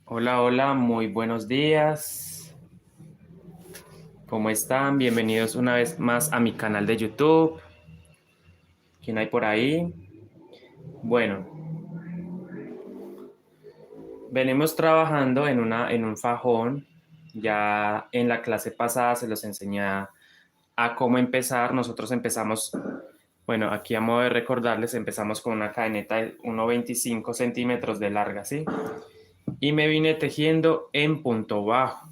Hola, hola, muy buenos días. ¿Cómo están? Bienvenidos una vez más a mi canal de YouTube. ¿Quién hay por ahí? Bueno, venimos trabajando en un fajón. Ya en la clase pasada se los enseñé a cómo empezar. Nosotros empezamos, bueno, aquí a modo de recordarles, empezamos con una cadeneta de 1,25 centímetros de larga, ¿sí? Y me vine tejiendo en punto bajo.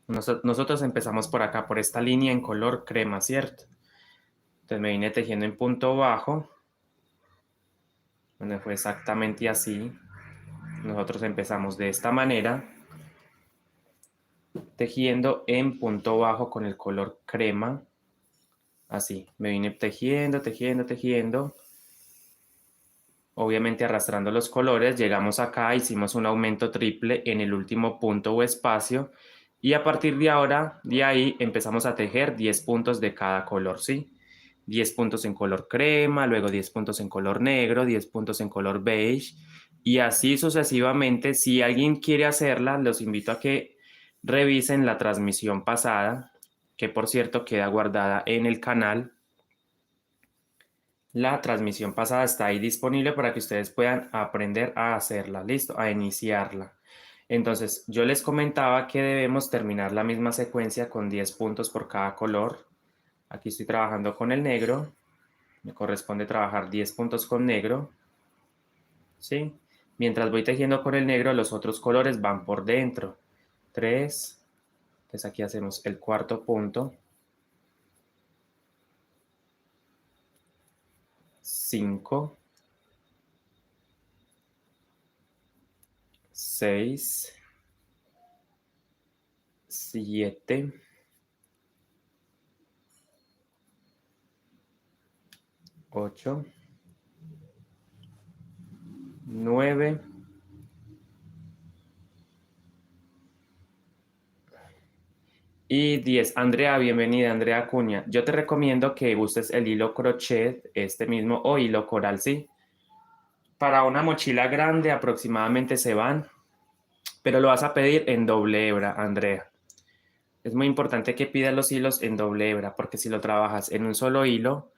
Nosotros empezamos por acá, por esta línea en color crema, ¿cierto? Entonces me vine tejiendo en punto bajo, donde fue exactamente así. Nosotros empezamos de esta manera, tejiendo en punto bajo con el color crema, así. Me vine tejiendo, tejiendo, tejiendo. Obviamente arrastrando los colores, llegamos acá, hicimos un aumento triple en el último punto o espacio. Y a partir de ahora, de ahí, empezamos a tejer 10 puntos de cada color, ¿sí? 10 puntos en color crema, luego 10 puntos en color negro, 10 puntos en color beige y así sucesivamente. Si alguien quiere hacerla, los invito a que revisen la transmisión pasada, que por cierto queda guardada en el canal. La transmisión pasada está ahí disponible para que ustedes puedan aprender a hacerla, listo, a iniciarla. Entonces, yo les comentaba que debemos terminar la misma secuencia con 10 puntos por cada color. Aquí estoy trabajando con el negro. Me corresponde trabajar 10 puntos con negro, ¿sí? Mientras voy tejiendo con el negro, los otros colores van por dentro. 3. Entonces aquí hacemos el cuarto punto. 5. 6. 7. 8. 9. Y 10. Andrea, bienvenida, Andrea Acuña. Yo te recomiendo que uses el hilo crochet, este mismo, o hilo coral, ¿sí? Para una mochila grande aproximadamente se van, pero lo vas a pedir en doble hebra, Andrea. Es muy importante que pidas los hilos en doble hebra, porque si lo trabajas en un solo hilo,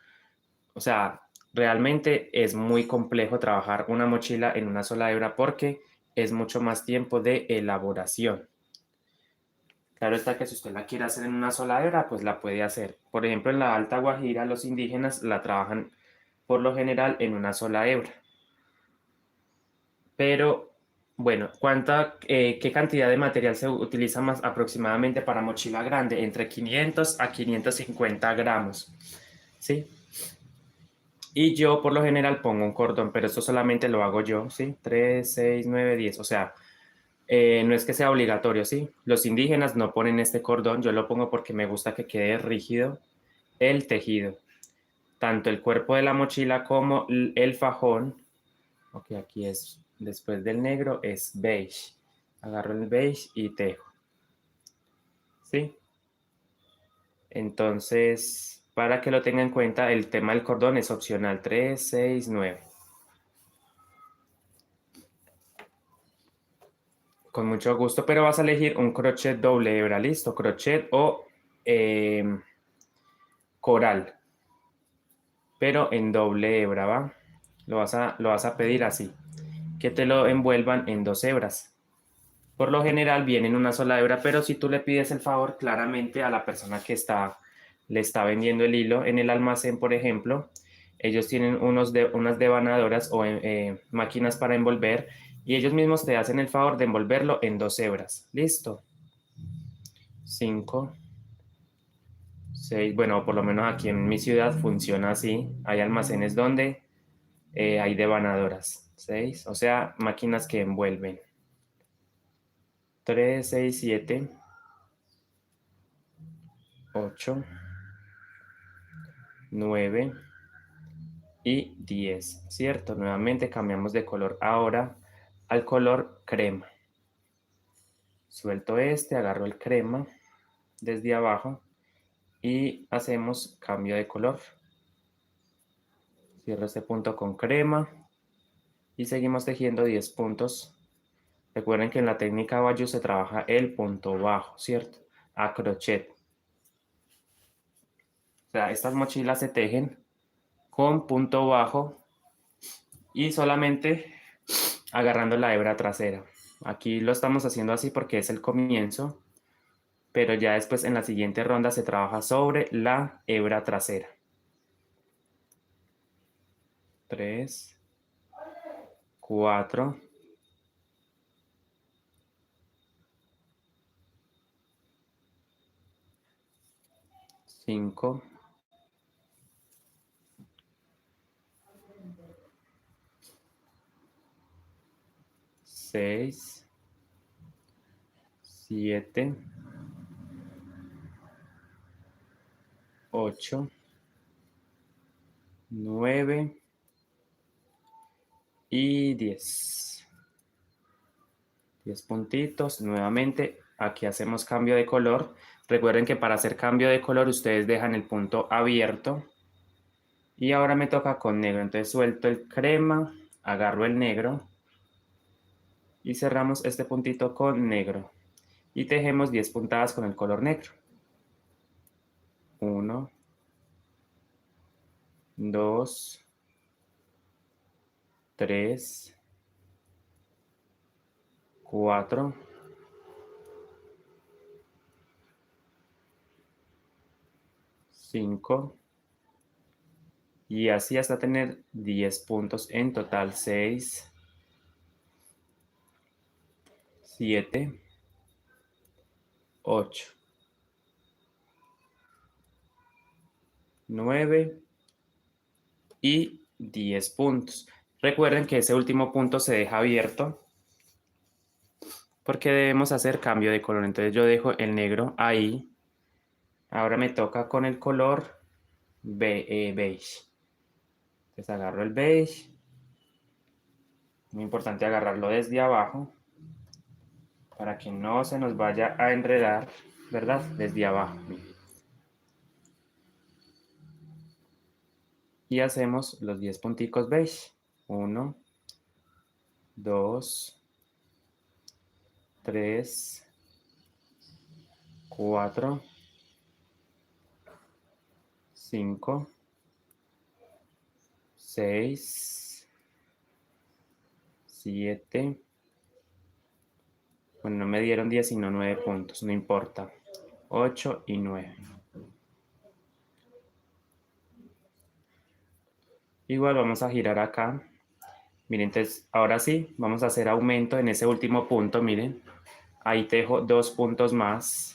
o sea, realmente es muy complejo trabajar una mochila en una sola hebra porque es mucho más tiempo de elaboración. Claro está que si usted la quiere hacer en una sola hebra, pues la puede hacer. Por ejemplo, en la Alta Guajira, los indígenas la trabajan por lo general en una sola hebra. Pero, bueno, ¿qué cantidad de material se utiliza más aproximadamente para mochila grande? Entre 500 a 550 gramos, ¿sí? Y yo por lo general pongo un cordón, pero esto solamente lo hago yo, ¿sí? 3, 6, 9, 10. O sea, no es que sea obligatorio, ¿sí? Los indígenas no ponen este cordón, yo lo pongo porque me gusta que quede rígido el tejido. Tanto el cuerpo de la mochila como el fajón. Ok, aquí es, después del negro es beige. Agarro el beige y tejo, ¿sí? Entonces, para que lo tenga en cuenta, el tema del cordón es opcional. 3, 6, 9. Con mucho gusto, pero vas a elegir un crochet doble hebra, ¿listo? Crochet o eh, coral, pero en doble hebra, ¿va? Lo vas a pedir así, que te lo envuelvan en 2 hebras. Por lo general viene en una sola hebra, pero si tú le pides el favor claramente a la persona que le está vendiendo el hilo en el almacén, por ejemplo, ellos tienen unas devanadoras o máquinas para envolver y ellos mismos te hacen el favor de envolverlo en 2 hebras. ¿Listo? 5, 6. Bueno, por lo menos aquí en mi ciudad funciona así. Hay almacenes donde hay devanadoras. 6, o sea, máquinas que envuelven. 3, 6, 7, 8, 9 y 10, ¿cierto? Nuevamente cambiamos de color ahora al color crema. Suelto este, agarro el crema desde abajo y hacemos cambio de color. Cierro este punto con crema y seguimos tejiendo 10 puntos Recuerden que en la técnica Bayou se trabaja el punto bajo, ¿cierto? A crochet. O sea, estas mochilas se tejen con punto bajo y solamente agarrando la hebra trasera. Aquí lo estamos haciendo así porque es el comienzo, pero ya después en la siguiente ronda se trabaja sobre la hebra trasera. 3, 4, 5, 6, 7, 8, 9 y 10. 10 puntitos. Nuevamente, aquí hacemos cambio de color. Recuerden que para hacer cambio de color ustedes dejan el punto abierto. Y ahora me toca con negro. Entonces suelto el crema, agarro el negro y cerramos este puntito con negro. Y tejemos 10 puntadas con el color negro. 1, 2, 3, 4, 5 y así hasta tener 10 puntos en total. 6, 7, 8, 9 y 10 puntos. Recuerden que ese último punto se deja abierto porque debemos hacer cambio de color. Entonces yo dejo el negro ahí. Ahora me toca con el color beige. Entonces agarro el beige. Muy importante agarrarlo desde abajo para que no se nos vaya a enredar, ¿verdad? Desde abajo. Y hacemos los 10 punticos beige. 1, 2, 3, 4, 5, 6, 7. Bueno, no me dieron 10 sino 9 puntos, no importa. 8 y 9. Igual vamos a girar acá. Miren, entonces ahora sí, vamos a hacer aumento en ese último punto, miren. Ahí tejo 2 puntos más.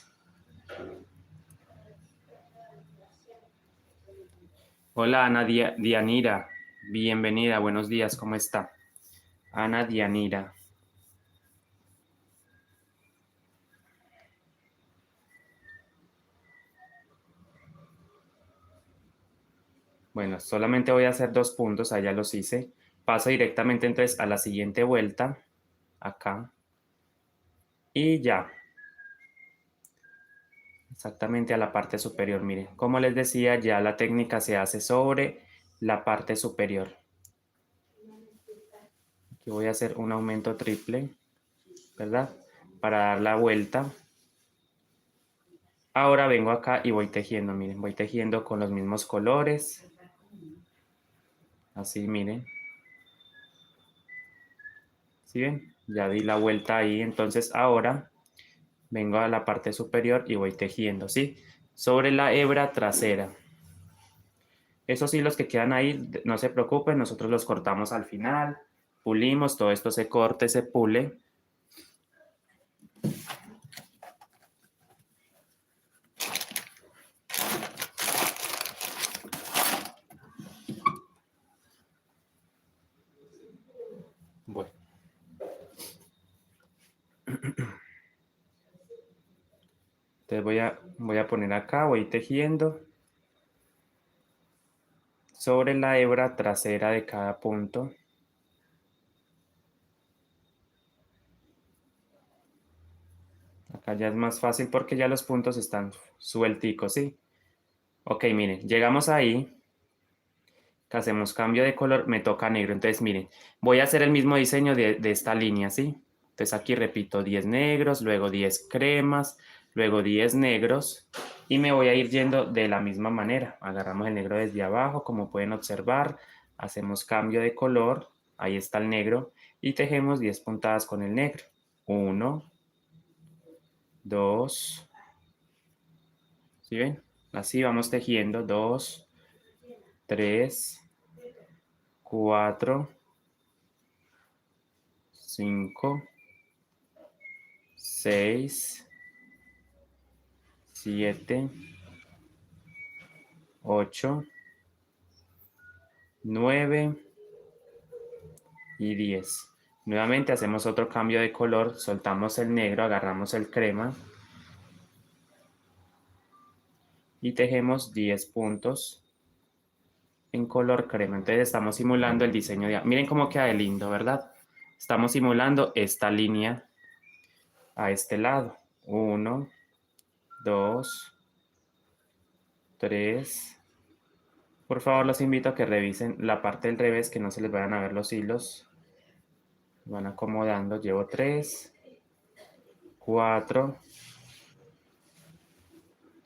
Hola Ana Dianira, bienvenida, buenos días, ¿cómo está? Ana Dianira. Bueno, solamente voy a hacer 2 puntos, allá los hice. Paso directamente entonces a la siguiente vuelta, acá. Y ya. Exactamente a la parte superior, miren. Como les decía, ya la técnica se hace sobre la parte superior. Aquí voy a hacer un aumento triple, ¿verdad? Para dar la vuelta. Ahora vengo acá y voy tejiendo, miren. Voy tejiendo con los mismos colores. Así, miren. ¿Sí ven? Ya di la vuelta ahí. Entonces ahora vengo a la parte superior y voy tejiendo, ¿sí? Sobre la hebra trasera. Eso sí, los que quedan ahí, no se preocupen, nosotros los cortamos al final, pulimos, todo esto se corte, se pule. Bueno. Entonces voy a poner acá, voy tejiendo sobre la hebra trasera de cada punto. Acá ya es más fácil porque ya los puntos están suelticos, ¿sí? Ok, miren, llegamos ahí, que hacemos cambio de color, me toca negro. Entonces, miren, voy a hacer el mismo diseño de esta línea, ¿sí? Entonces aquí repito 10 negros, luego 10 cremas, luego 10 negros y me voy a ir yendo de la misma manera. Agarramos el negro desde abajo, como pueden observar, hacemos cambio de color, ahí está el negro y tejemos 10 puntadas con el negro. 1, 2, ¿sí ven? Así vamos tejiendo 2, 3, 4, 5, 6, 7, 8, 9 y 10. Nuevamente hacemos otro cambio de color, soltamos el negro, agarramos el crema y tejemos 10 puntos en color crema. Entonces estamos simulando el diseño de... Miren cómo queda de lindo, ¿verdad? Estamos simulando esta línea a este lado. 1, 2, 3. Por favor, los invito a que revisen la parte del revés, que no se les vayan a ver los hilos. Van acomodando. Llevo 3, 4,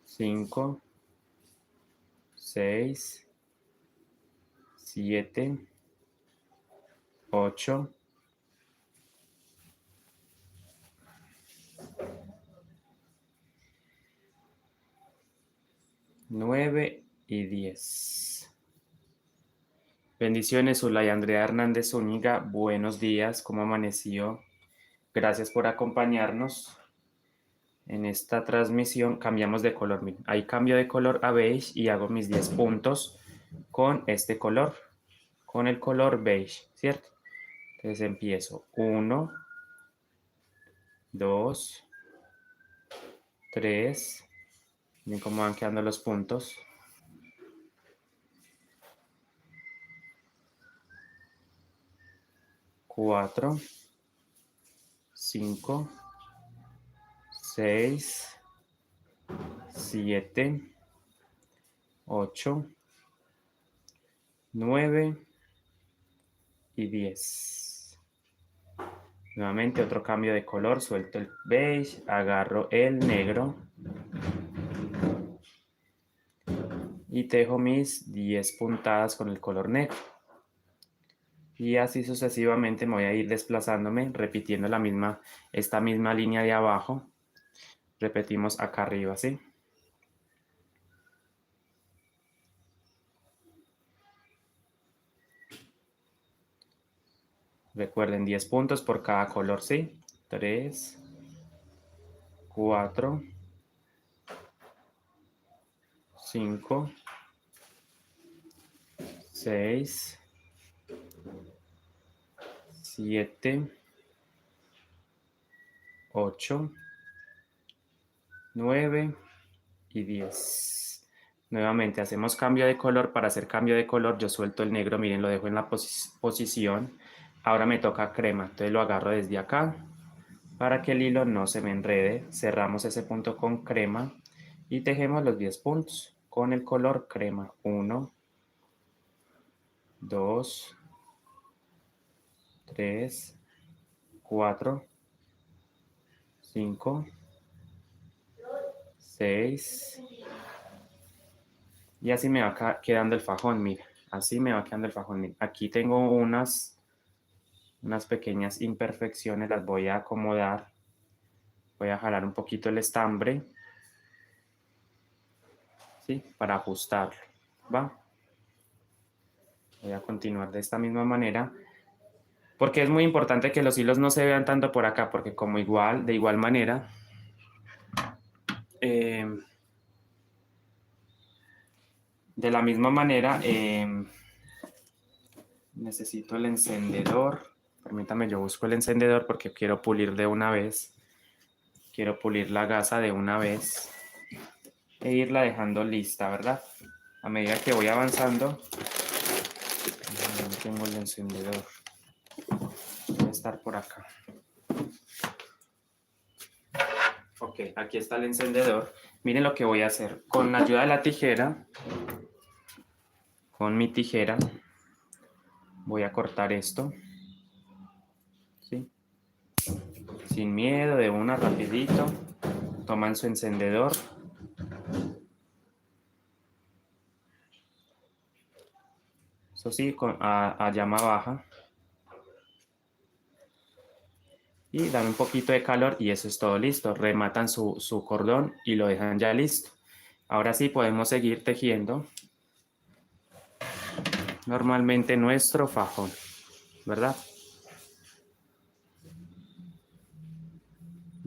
5, 6, 7, 8, 9 y 10. Bendiciones, Zulay Andrea Hernández Zúñiga. Buenos días, ¿cómo amaneció? Gracias por acompañarnos en esta transmisión. Cambiamos de color, miren. Ahí cambio de color a beige y hago mis 10 puntos con este color, con el color beige, ¿cierto? Entonces empiezo 1, 2, 3. Miren cómo van quedando los puntos. 4, 5, 6, 7, 8, 9 y 10. Nuevamente otro cambio de color, suelto el beige, agarro el negro y tejo mis 10 puntadas con el color negro. Y así sucesivamente me voy a ir desplazándome, repitiendo esta misma línea de abajo. Repetimos acá arriba, ¿sí? Recuerden 10 puntos por cada color, ¿sí? 3, 4, 5, 6, 7, 8, 9 y 10. Nuevamente hacemos cambio de color. Para hacer cambio de color yo suelto el negro, miren, lo dejo en la posición. Ahora me toca crema, entonces lo agarro desde acá para que el hilo no se me enrede. Cerramos ese punto con crema y tejemos los 10 puntos con el color crema. 1, 2, 3, 4, 5, 6. Y así me va quedando el fajón, mira. Así me va quedando el fajón. Mira. Aquí tengo unas pequeñas imperfecciones, las voy a acomodar. Voy a jalar un poquito el estambre, ¿sí? Para ajustarlo, ¿va? Voy a continuar de esta misma manera. Porque es muy importante que los hilos no se vean tanto por acá, porque de igual manera, de la misma manera, necesito el encendedor. Permítame, yo busco el encendedor porque quiero pulir de una vez. Quiero pulir la gasa de una vez e irla dejando lista, ¿verdad? A medida que voy avanzando, no tengo el encendedor. Debe estar por acá. Ok, aquí está el encendedor. Miren lo que voy a hacer. Con la ayuda de la tijera, con mi tijera, voy a cortar esto. ¿Sí? Sin miedo, de una, rapidito. Toman su encendedor. Eso sí, a llama baja. Y dan un poquito de calor y eso es todo listo. Rematan su cordón y lo dejan ya listo. Ahora sí podemos seguir tejiendo normalmente nuestro fajón, ¿verdad?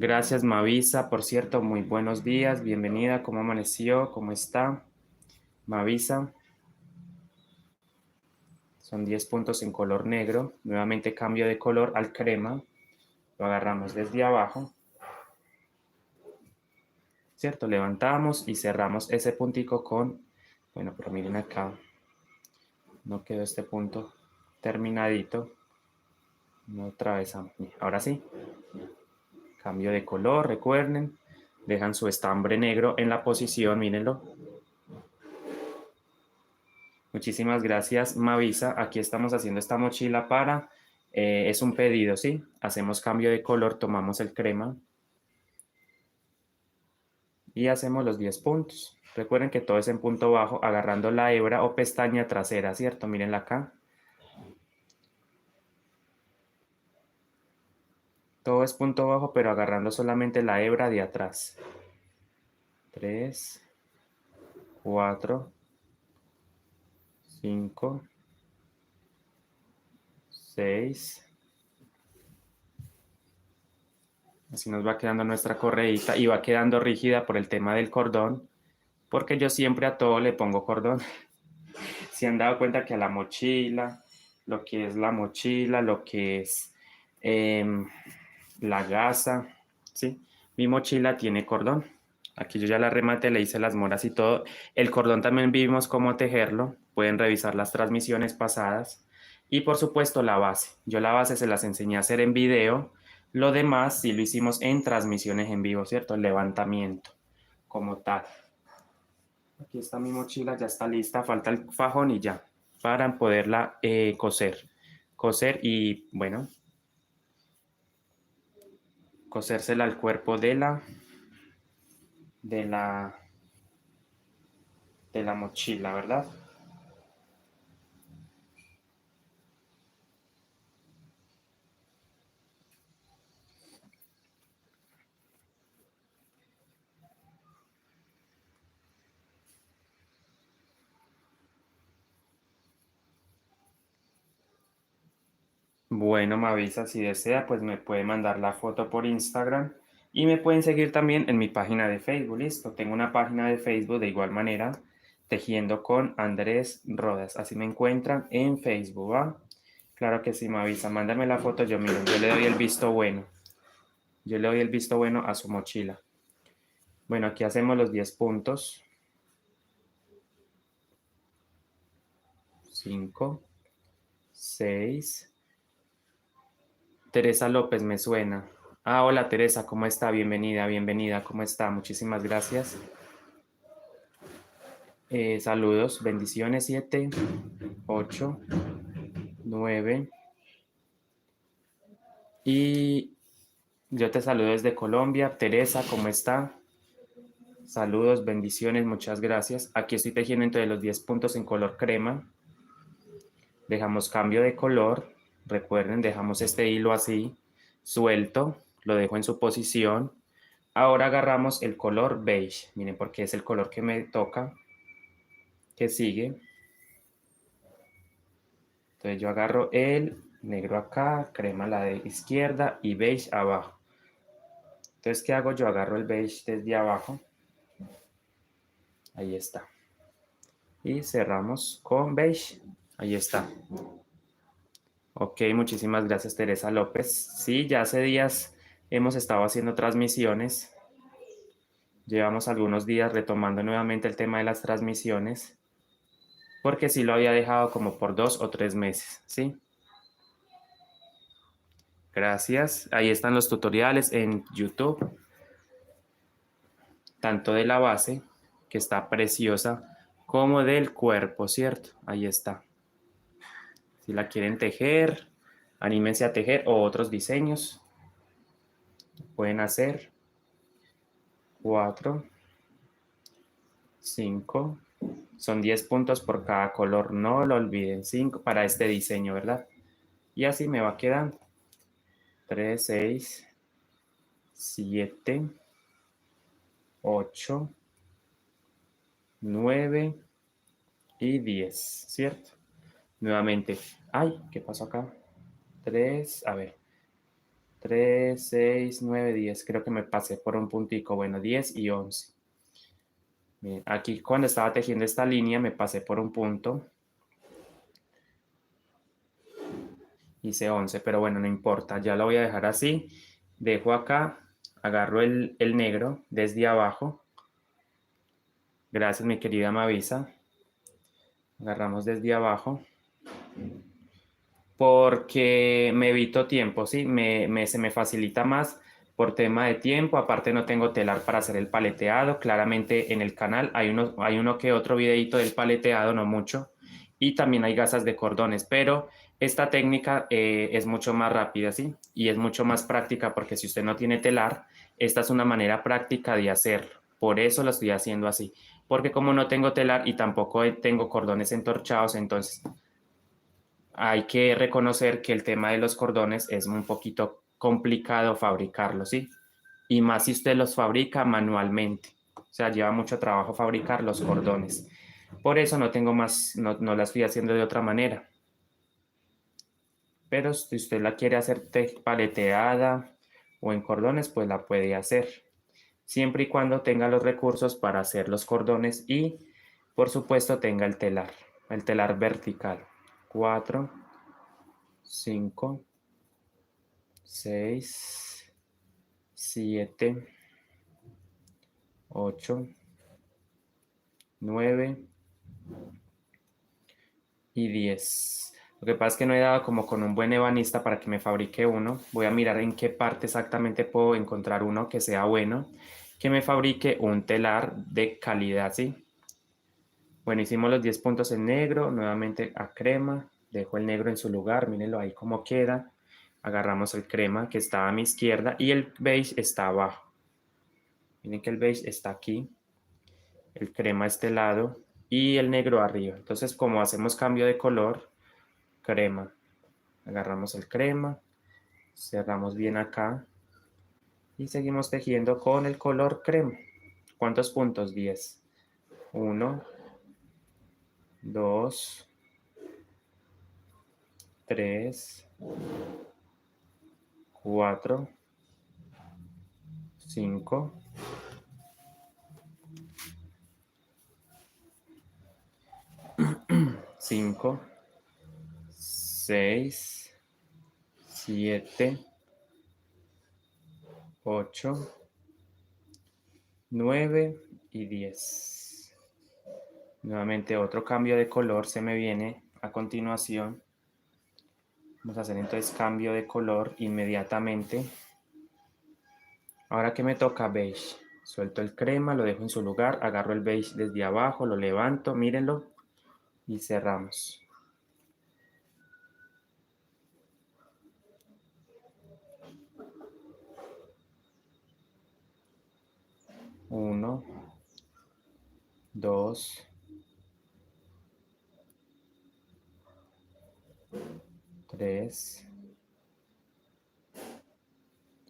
Gracias, Mavisa. Por cierto, muy buenos días. Bienvenida. ¿Cómo amaneció? ¿Cómo está? Mavisa. Son 10 puntos en color negro. Nuevamente cambio de color al crema. Lo agarramos desde abajo. ¿Cierto? Levantamos y cerramos ese puntico con... Bueno, pero miren acá. No quedó este punto terminadito. Otra vez. Ahora sí. Cambio de color, recuerden. Dejan su estambre negro en la posición, mírenlo. Muchísimas gracias, Mavisa. Aquí estamos haciendo esta mochila para... es un pedido, ¿sí? Hacemos cambio de color, tomamos el crema. Y hacemos los 10 puntos. Recuerden que todo es en punto bajo, agarrando la hebra o pestaña trasera, ¿cierto? Mírenla acá. Todo es punto bajo, pero agarrando solamente la hebra de atrás. 3, 4, 5, 6. Así nos va quedando nuestra correíta y va quedando rígida por el tema del cordón, porque yo siempre a todo le pongo cordón. Se han dado cuenta que a la mochila, lo que es la mochila, lo que es la gasa, ¿sí? Mi mochila tiene cordón. Aquí yo ya la rematé, le hice las moras y todo. El cordón también vimos cómo tejerlo. Pueden revisar las transmisiones pasadas. Y por supuesto la base. Yo la base se las enseñé a hacer en video. Lo demás sí lo hicimos en transmisiones en vivo, ¿cierto? El levantamiento como tal. Aquí está mi mochila, ya está lista. Falta el fajón y ya. Para poderla coser. Coser y bueno, cosérsela al cuerpo de la mochila, ¿verdad? Bueno, me avisa si desea, pues me puede mandar la foto por Instagram y me pueden seguir también en mi página de Facebook, listo. Tengo una página de Facebook de igual manera, Tejiendo con Andrés Rodas. Así me encuentran en Facebook, ¿va? Claro que sí, me avisa. Mándame la foto, yo miro, yo le doy el visto bueno. Yo le doy el visto bueno a su mochila. Bueno, aquí hacemos los 10 puntos. 5, 6. Teresa López me suena. Ah, hola Teresa, ¿cómo está? Bienvenida, bienvenida, ¿cómo está? Muchísimas gracias. Saludos, bendiciones, 7, 8, 9. Y yo te saludo desde Colombia. Teresa, ¿cómo está? Saludos, bendiciones, muchas gracias. Aquí estoy tejiendo entre los 10 puntos en color crema. Dejamos cambio de color. Recuerden, dejamos este hilo así, suelto. Lo dejo en su posición. Ahora agarramos el color beige. Miren, porque es el color que me toca. Que sigue. Entonces yo agarro el negro acá, crema a la de izquierda y beige abajo. Entonces, ¿qué hago? Yo agarro el beige desde abajo. Ahí está. Y cerramos con beige. Ahí está. Ok, muchísimas gracias, Teresa López. Sí, ya hace días hemos estado haciendo transmisiones. Llevamos algunos días retomando nuevamente el tema de las transmisiones. Porque sí lo había dejado como por 2 o 3 meses, ¿sí? Gracias. Ahí están los tutoriales en YouTube. Tanto de la base, que está preciosa, como del cuerpo, ¿cierto? Ahí está. Si la quieren tejer, anímense a tejer o otros diseños. pueden hacer 4, 5. Son 10 puntos por cada color. No lo olviden. 5 para este diseño, ¿verdad? Y así me va quedando. 3, 6, 7, 8, 9 y 10, ¿cierto? Nuevamente. Ay, ¿qué pasó acá? 3, a ver. 3, 6, 9, 10. Creo que me pasé por un puntico. Bueno, 10 y 11. Bien, aquí cuando estaba tejiendo esta línea me pasé por un punto. Hice 11, pero bueno, no importa. Ya lo voy a dejar así. Dejo acá. Agarro el negro desde abajo. Gracias, mi querida Mavisa. Agarramos desde abajo. Porque me evito tiempo, ¿sí? Se me facilita más por tema de tiempo. Aparte no tengo telar para hacer el paleteado. Claramente en el canal hay uno que otro videito del paleteado, no mucho. Y también hay gasas de cordones, pero esta técnica es mucho más rápida, ¿sí? Y es mucho más práctica porque si usted no tiene telar, esta es una manera práctica de hacerlo. Por eso lo estoy haciendo así. Porque como no tengo telar y tampoco tengo cordones entorchados, entonces hay que reconocer que el tema de los cordones es un poquito complicado fabricarlos, ¿sí? Y más si usted los fabrica manualmente. O sea, lleva mucho trabajo fabricar los cordones. Por eso no tengo más, no la estoy haciendo de otra manera. Pero si usted la quiere hacer paleteada o en cordones, pues la puede hacer. Siempre y cuando tenga los recursos para hacer los cordones y, por supuesto, tenga el telar vertical. 4, 5, 6, 7, 8, 9 y 10. Lo que pasa es que no he dado como con un buen ebanista para que me fabrique uno. Voy a mirar en qué parte exactamente puedo encontrar uno que sea bueno, que me fabrique un telar de calidad, ¿sí? Bueno, hicimos los 10 puntos en negro, nuevamente a crema. Dejo el negro en su lugar, mírenlo ahí cómo queda. Agarramos el crema que estaba a mi izquierda y el beige está abajo. Miren que el beige está aquí, el crema a este lado y el negro arriba. Entonces, como hacemos cambio de color, crema. Agarramos el crema, cerramos bien acá y seguimos tejiendo con el color crema. ¿Cuántos puntos? 10. 1, 2, 3, 4, 5, 5, 6, 7, 8, 9 y 10. Nuevamente otro cambio de color se me viene a continuación. Vamos a hacer entonces cambio de color inmediatamente. Ahora que me toca beige, suelto el crema, lo dejo en su lugar, agarro el beige desde abajo, lo levanto, mírenlo y cerramos. Uno, dos, tres,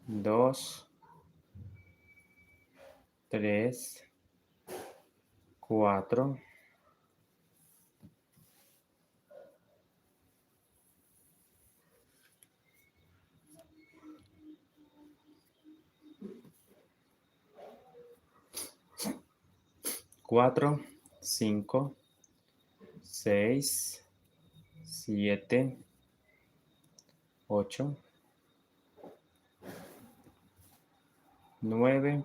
dos, tres, cuatro, 4, 5, 6, 7, 8, 9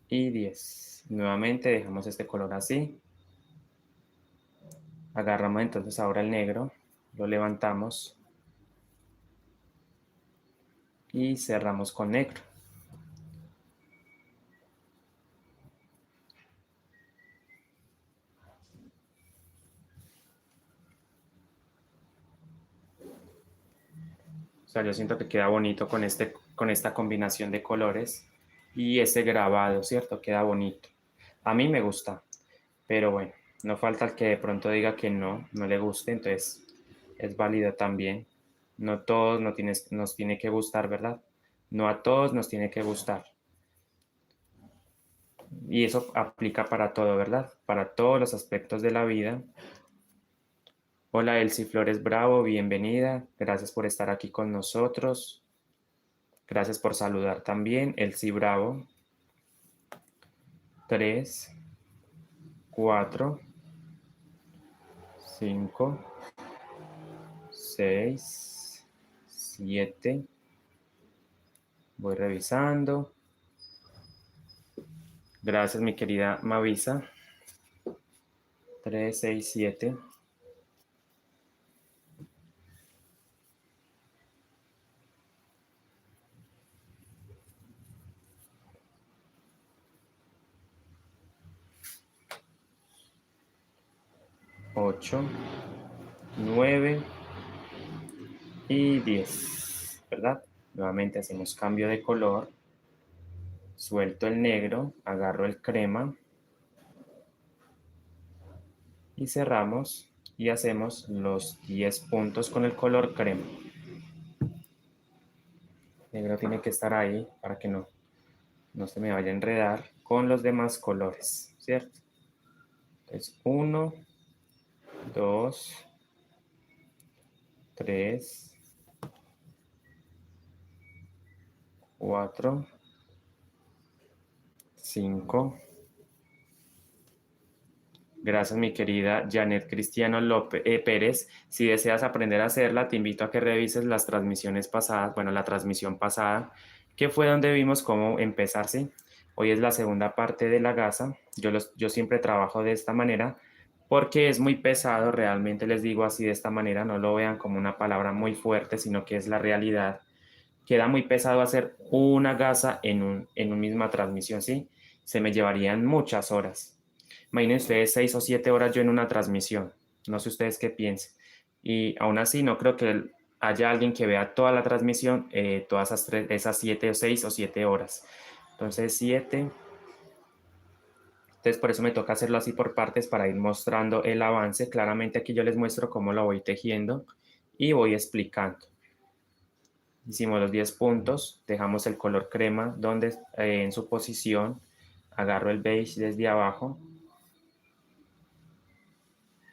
y 10. Nuevamente dejamos este color así. Agarramos entonces ahora el negro, lo levantamos y cerramos con negro. sea, yo siento que queda bonito con esta combinación de colores y ese grabado, ¿cierto? Queda bonito. A mí me gusta, pero bueno, no falta el que de pronto diga que no le guste, entonces es válido también. No todos nos tiene que gustar, ¿verdad? No a todos nos tiene que gustar. Y eso aplica para todo, ¿verdad? Para todos los aspectos de la vida. Hola Elsie Flores Bravo, bienvenida. Gracias por estar aquí con nosotros. Gracias por saludar también. Elsie Bravo. 3, 4, 5, 6, 7. Voy revisando. Gracias, mi querida Mavisa. 3, 6, 7. 8, 9 y 10, ¿verdad? Nuevamente hacemos cambio de color. Suelto el negro, agarro el crema y cerramos y hacemos los 10 puntos con el color crema. El negro tiene que estar ahí para que no se me vaya a enredar con los demás colores, ¿cierto? Entonces, 1, 2, 3, 4, 5. Gracias, mi querida Janet Cristiano Pérez. Si deseas aprender a hacerla, te invito a que revises las transmisiones pasadas, bueno, la transmisión pasada, que fue donde vimos cómo empezar, ¿sí? Hoy es la segunda parte de la gasa. Yo siempre trabajo de esta manera porque es muy pesado, realmente les digo así de esta manera, no lo vean como una palabra muy fuerte, sino que es la realidad. Queda muy pesado hacer una gasa en una misma transmisión, ¿sí? Se me llevarían muchas horas. Imaginen ustedes 6 o 7 horas yo en una transmisión. No sé ustedes qué piensen. Y aún así no creo que haya alguien que vea toda la transmisión, todas esas 7 o 6 o 7 horas. Entonces 7. Entonces por eso me toca hacerlo así por partes para ir mostrando el avance. Claramente aquí yo les muestro cómo lo voy tejiendo y voy explicando. Hicimos los 10 puntos, dejamos el color crema donde en su posición, agarro el beige desde abajo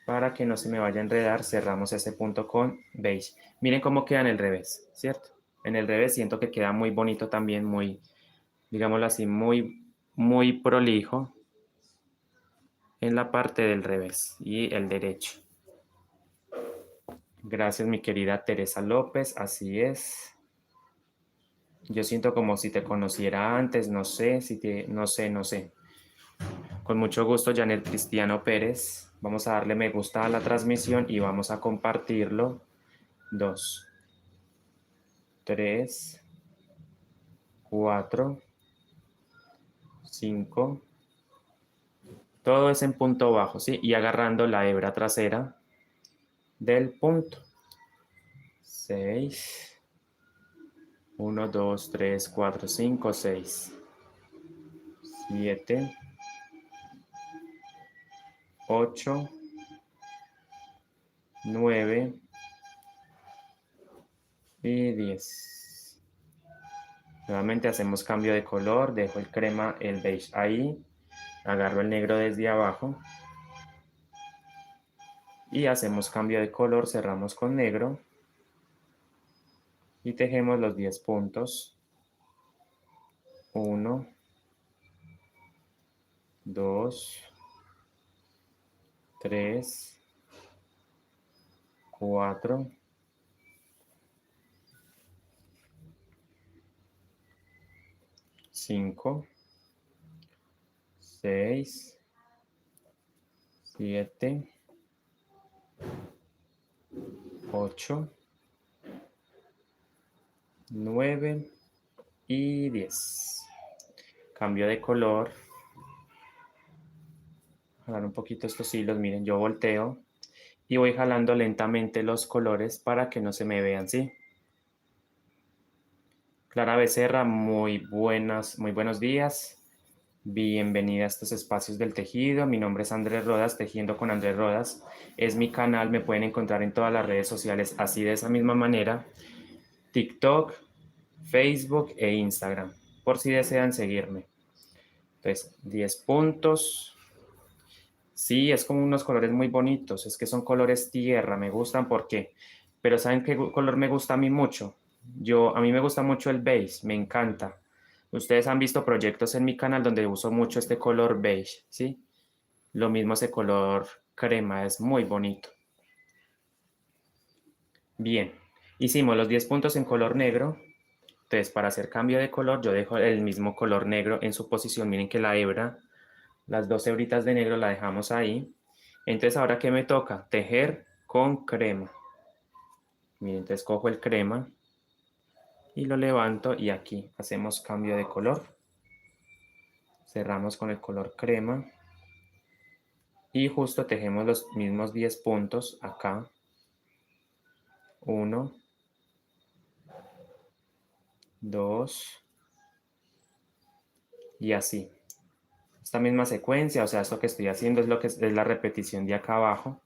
para que no se me vaya a enredar, cerramos ese punto con beige. Miren cómo queda en el revés, ¿cierto? En el revés siento que queda muy bonito también, muy, digámoslo así, muy prolijo en la parte del revés y el derecho. Gracias, mi querida Teresa López, así es. Yo siento como si te conociera antes, no sé, no sé. Con mucho gusto, Janet Cristiano Pérez. Vamos a darle me gusta a la transmisión y vamos a compartirlo. 2, 3, 4, 5. Todo es en punto bajo, ¿sí? Y agarrando la hebra trasera del punto. 6. 1, 2, 3, 4, 5, 6. 7. 8. 9. Y 10. Nuevamente hacemos cambio de color, dejo el crema, el beige ahí, agarro el negro desde abajo y hacemos cambio de color, cerramos con negro y tejemos los 10 puntos. 1, 2, 3, 4, 5, 6, 7, 8, 9 y 10. Cambio de color. Jalar un poquito estos hilos, miren, yo volteo y voy jalando lentamente los colores para que no se me vean, ¿sí? Clara Becerra, muy buenos días. Bienvenida a estos espacios del tejido. Mi nombre es Andrés Rodas, Tejiendo con Andrés Rodas. Es mi canal, me pueden encontrar en todas las redes sociales, así de esa misma manera, TikTok, Facebook e Instagram, por si desean seguirme. Entonces, 10 puntos. Sí, es como unos colores muy bonitos, es que son colores tierra, me gustan, ¿por qué? Pero ¿saben qué color me gusta a mí mucho? A mí me gusta mucho el beige, me encanta. Ustedes han visto proyectos en mi canal donde uso mucho este color beige, ¿sí? Lo mismo ese color crema, es muy bonito. Bien, hicimos los 10 puntos en color negro. Entonces, para hacer cambio de color, yo dejo el mismo color negro en su posición. Miren que la hebra, las dos hebritas de negro la dejamos ahí. Entonces, ¿ahora qué me toca? Tejer con crema. Miren, entonces cojo el crema y lo levanto y aquí hacemos cambio de color. Cerramos con el color crema y justo tejemos los mismos 10 puntos acá. 1, 2 y así. Esta misma secuencia, o sea, esto que estoy haciendo es lo que es la repetición de acá abajo.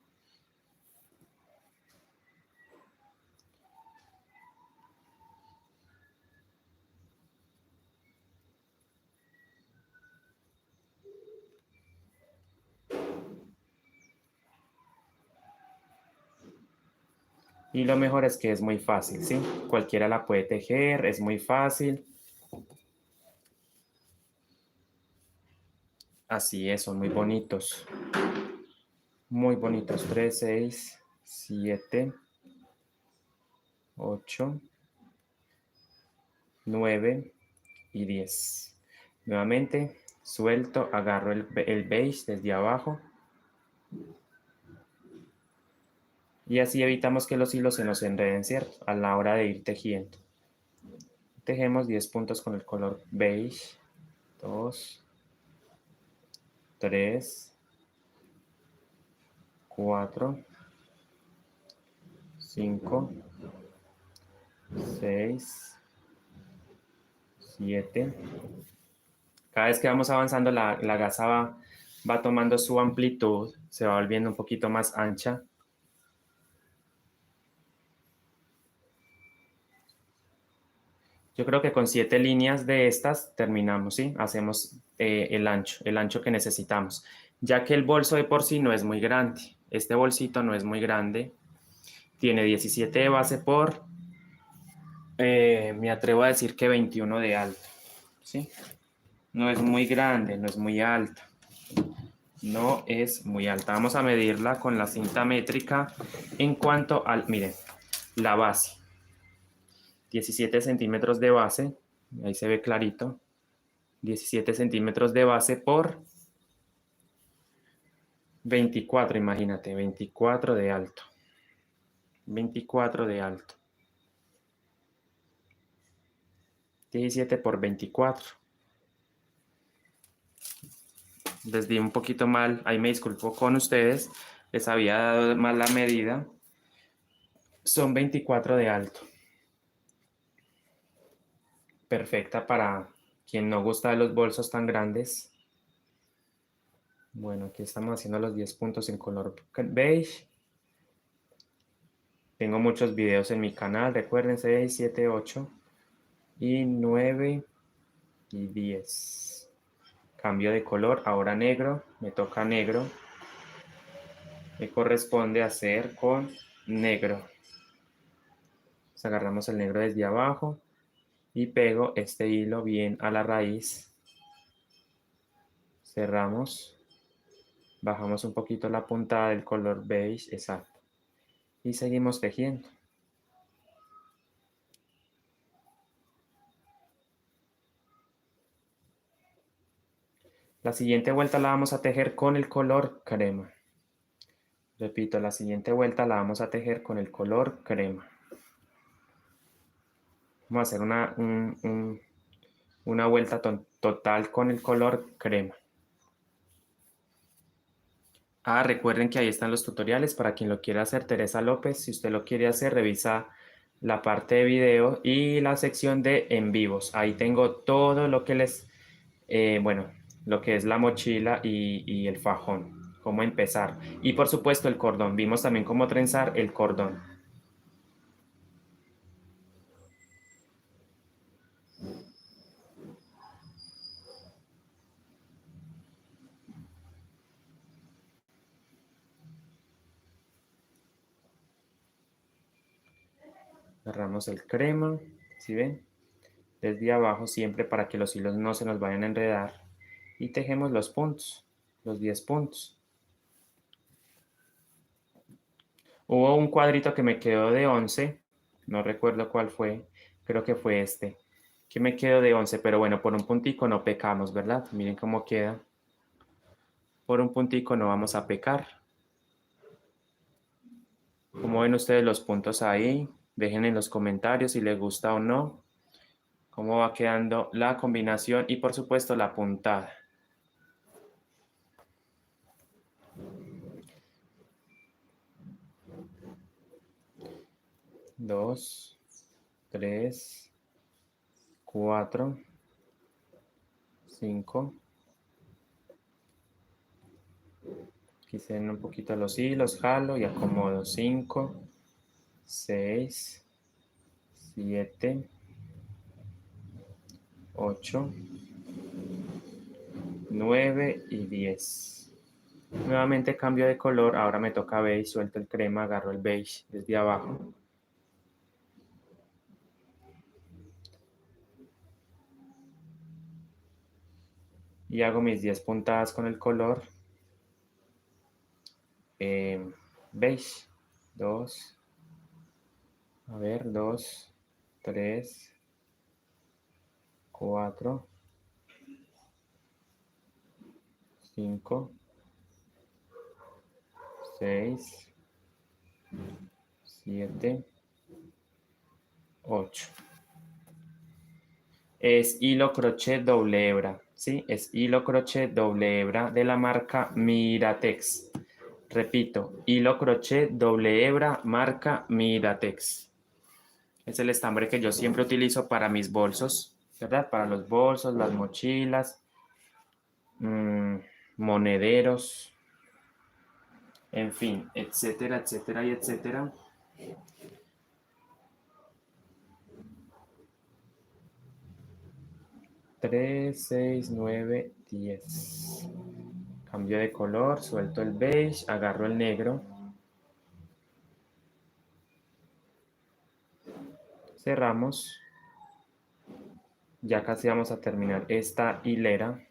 Y lo mejor es que es muy fácil, ¿sí? Cualquiera la puede tejer, es muy fácil. Así es, son muy bonitos. Muy bonitos. 3, 6, 7, 8, 9 y 10. Nuevamente, suelto, agarro el beige desde abajo. Y así evitamos que los hilos se nos enreden, ¿cierto? A la hora de ir tejiendo. Tejemos 10 puntos con el color beige. 2, 3, 4, 5, 6, 7. Cada vez que vamos avanzando, la gasa va tomando su amplitud, se va volviendo un poquito más ancha. Yo creo que con 7 líneas de estas terminamos, ¿sí? Hacemos el ancho que necesitamos. Ya que el bolso de por sí no es muy grande. Este bolsito no es muy grande. Tiene 17 de base por, me atrevo a decir que 21 de alto, ¿sí? No es muy grande, no es muy alta. No es muy alta. Vamos a medirla con la cinta métrica en cuanto al, miren, la base. 17 centímetros de base, ahí se ve clarito. 17 centímetros de base por 24, imagínate, 24 de alto. 24 de alto. 17 por 24. Les di un poquito mal, ahí me disculpo con ustedes, les había dado mal la medida. Son 24 de alto. Perfecta para quien no gusta de los bolsos tan grandes. Bueno, aquí estamos haciendo los 10 puntos en color beige. Tengo muchos videos en mi canal, recuerden 6, 7, 8 y 9 y 10. Cambio de color, ahora negro, me toca negro. Me corresponde hacer con negro. Entonces agarramos el negro desde abajo y pego este hilo bien a la raíz. Cerramos. Bajamos un poquito la puntada del color beige, exacto. Y seguimos tejiendo. La siguiente vuelta la vamos a tejer con el color crema. Repito, la siguiente vuelta la vamos a tejer con el color crema. Vamos a hacer una vuelta total con el color crema. Recuerden que ahí están los tutoriales para quien lo quiera hacer. Teresa López, si usted lo quiere hacer, revisa la parte de video y la sección de en vivos. Ahí tengo todo lo que bueno, lo que es la mochila y el fajón, cómo empezar. Y por supuesto el cordón. Vimos también cómo trenzar el cordón. Agarramos el crema, ¿sí ven? Desde abajo siempre para que los hilos no se nos vayan a enredar. Y tejemos los puntos, los 10 puntos. Hubo un cuadrito que me quedó de 11, no recuerdo cuál fue, creo que fue este, que me quedó de 11, pero bueno, por un puntico no pecamos, ¿verdad? Miren cómo queda. Por un puntico no vamos a pecar. ¿Cómo ven ustedes los puntos ahí? Dejen en los comentarios si les gusta o no. Cómo va quedando la combinación y por supuesto la puntada. Dos, tres, cuatro, cinco. Aquí se ven un poquito los hilos, jalo y acomodo. 5, 6, 7, 8, 9 y 10. Nuevamente cambio de color, ahora me toca beige, suelto el crema, agarro el beige desde abajo. Y hago mis 10 puntadas con el color beige. 2, a ver, 2, 3, 4, 5, 6, 7, 8. Es hilo crochet doble hebra, ¿sí? Es hilo crochet doble hebra de la marca Miratex. Repito, hilo crochet doble hebra marca Miratex. Es el estambre que yo siempre utilizo para mis bolsos, ¿verdad? Para los bolsos, las mochilas, monederos, en fin, etcétera, etcétera y etcétera. Tres, 6, 9, 10. Cambio de color, suelto el beige, agarro el negro. Cerramos. Ya casi vamos a terminar esta hilera.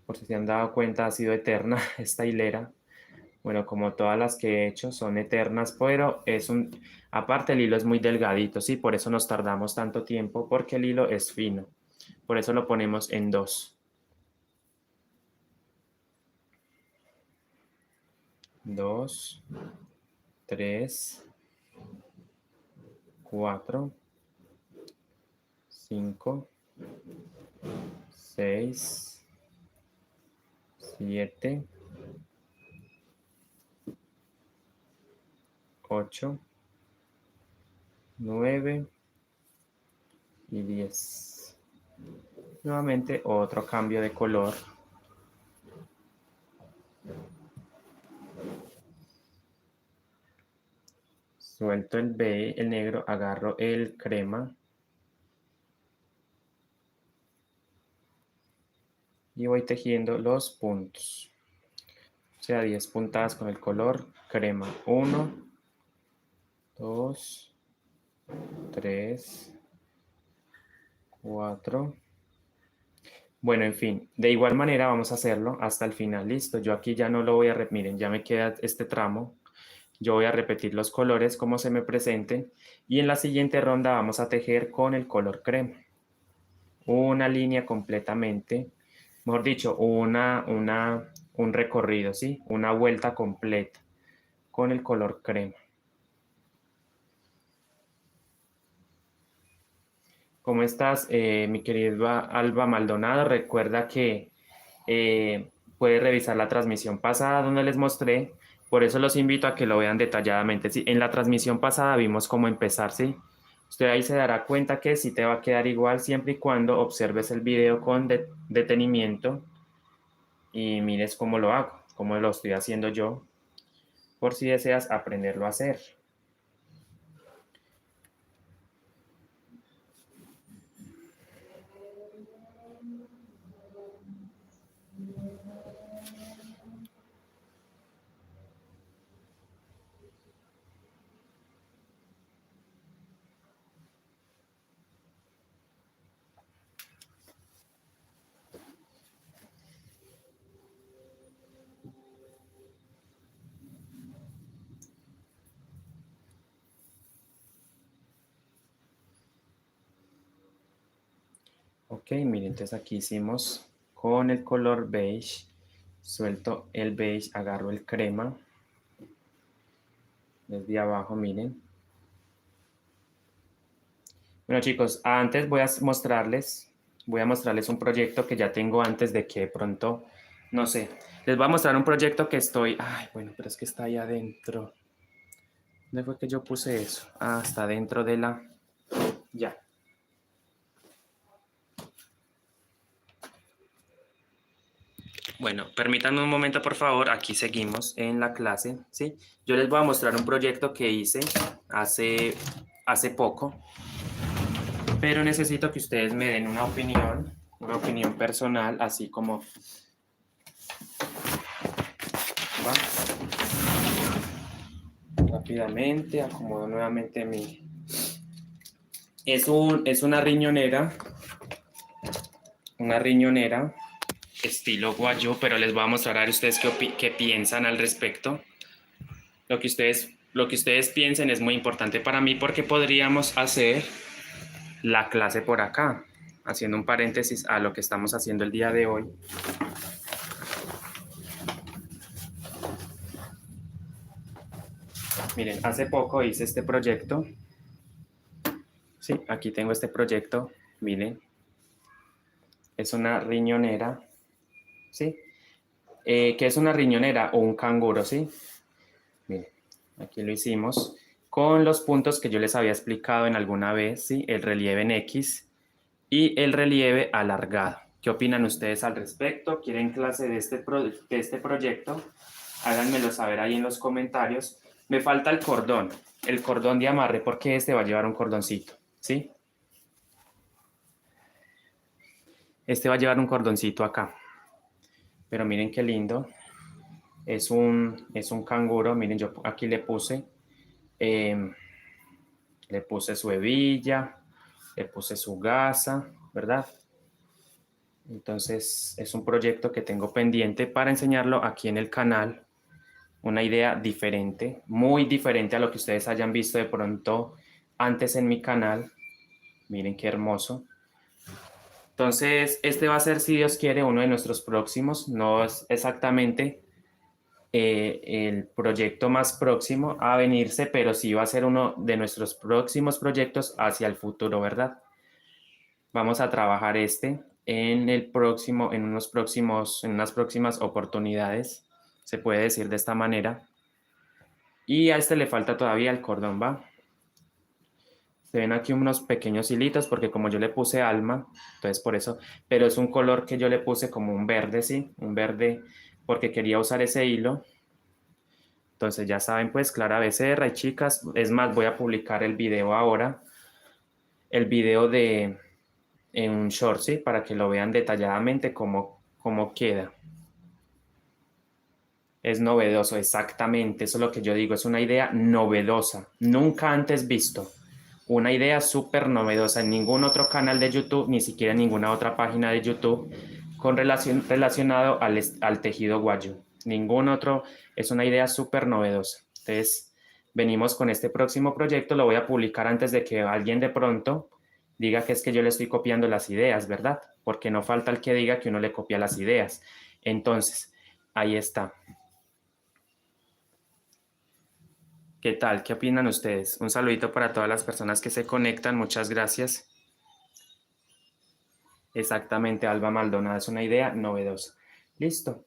Por si se han dado cuenta, ha sido eterna esta hilera. Bueno, como todas las que he hecho son eternas, pero aparte el hilo es muy delgadito, ¿sí? Por eso nos tardamos tanto tiempo, porque el hilo es fino. Por eso lo ponemos en 2. 2, 3, 4, 5, 6, 7, 8, 9 y 10. Nuevamente otro cambio de color. Suelto el negro, agarro el crema y voy tejiendo los puntos. O sea, 10 puntadas con el color crema. 1, 2, 3, 4. Bueno, en fin, de igual manera vamos a hacerlo hasta el final. Listo, yo aquí ya no lo voy a repetir. Miren, ya me queda este tramo. Yo voy a repetir los colores como se me presenten. Y en la siguiente ronda vamos a tejer con el color crema. Una línea completamente, mejor dicho, un recorrido, ¿sí? Una vuelta completa con el color crema. ¿Cómo estás, mi querida Alba Maldonado? Recuerda que puedes revisar la transmisión pasada donde les mostré Por eso los invito a que lo vean detalladamente. Sí, en la transmisión pasada vimos cómo empezar, ¿sí? Usted ahí se dará cuenta que sí te va a quedar igual siempre y cuando observes el video con detenimiento y mires cómo lo hago, cómo lo estoy haciendo yo, por si deseas aprenderlo a hacer. Ok, miren, entonces aquí hicimos con el color beige, suelto el beige, agarro el crema, desde abajo, miren. Bueno chicos, antes voy a mostrarles un proyecto que ya tengo antes de que de pronto, no sé, les voy a mostrar un proyecto que estoy, ay, bueno, pero es que está ahí adentro. ¿Dónde fue que yo puse eso? Ah, está dentro de la, ya. Bueno, permítanme un momento, por favor. Aquí seguimos en la clase, ¿sí? Yo les voy a mostrar un proyecto que hice hace poco, pero necesito que ustedes me den una opinión personal, así como... ¿va? Rápidamente, acomodo nuevamente mi... Es una riñonera estilo guayo, pero les voy a mostrar a ustedes qué piensan al respecto. Lo que ustedes piensen es muy importante para mí porque podríamos hacer la clase por acá, haciendo un paréntesis a lo que estamos haciendo el día de hoy. Miren, hace poco hice este proyecto. Sí, aquí tengo este proyecto. Miren, es una riñonera. ¿Sí? ¿Qué es una riñonera o un canguro? ¿Sí? Miren, aquí lo hicimos con los puntos que yo les había explicado en alguna vez, ¿sí? El relieve en X y el relieve alargado. ¿Qué opinan ustedes al respecto? ¿Quieren clase de este proyecto? Háganmelo saber ahí en los comentarios. Me falta el cordón de amarre, porque este va a llevar un cordoncito, ¿sí? Este va a llevar un cordoncito acá. Pero miren qué lindo. Es un canguro. Miren, yo aquí eh, le puse su hebilla, le puse su gasa, ¿verdad? Entonces es un proyecto que tengo pendiente para enseñarlo aquí en el canal. Una idea diferente, muy diferente a lo que ustedes hayan visto de pronto antes en mi canal. Miren qué hermoso. Entonces, este va a ser, si Dios quiere, uno de nuestros próximos. No es exactamente el proyecto más próximo a venirse, pero sí va a ser uno de nuestros próximos proyectos hacia el futuro, ¿verdad? Vamos a trabajar en en unas próximas oportunidades, se puede decir de esta manera. Y a este le falta todavía el cordón, ¿va? Se ven aquí unos pequeños hilitos porque como yo le puse alma, entonces por eso, pero es un color que yo le puse como un verde, ¿sí? Un verde porque quería usar ese hilo. Entonces ya saben, pues Clara Becerra y chicas, es más, voy a publicar el video ahora, el video de en un short, ¿sí? Para que lo vean detalladamente cómo queda. Es novedoso, exactamente, eso es lo que yo digo, es una idea novedosa, nunca antes visto. Una idea súper novedosa en ningún otro canal de YouTube, ni siquiera en ninguna otra página de YouTube relacionado al tejido guayo. Ningún otro, es una idea súper novedosa. Entonces, venimos con este próximo proyecto, lo voy a publicar antes de que alguien de pronto diga que es que yo le estoy copiando las ideas, ¿verdad? Porque no falta el que diga que uno le copia las ideas. Entonces, ahí está. ¿Qué tal? ¿Qué opinan ustedes? Un saludito para todas las personas que se conectan. Muchas gracias. Exactamente, Alba Maldonado. Es una idea novedosa. Listo.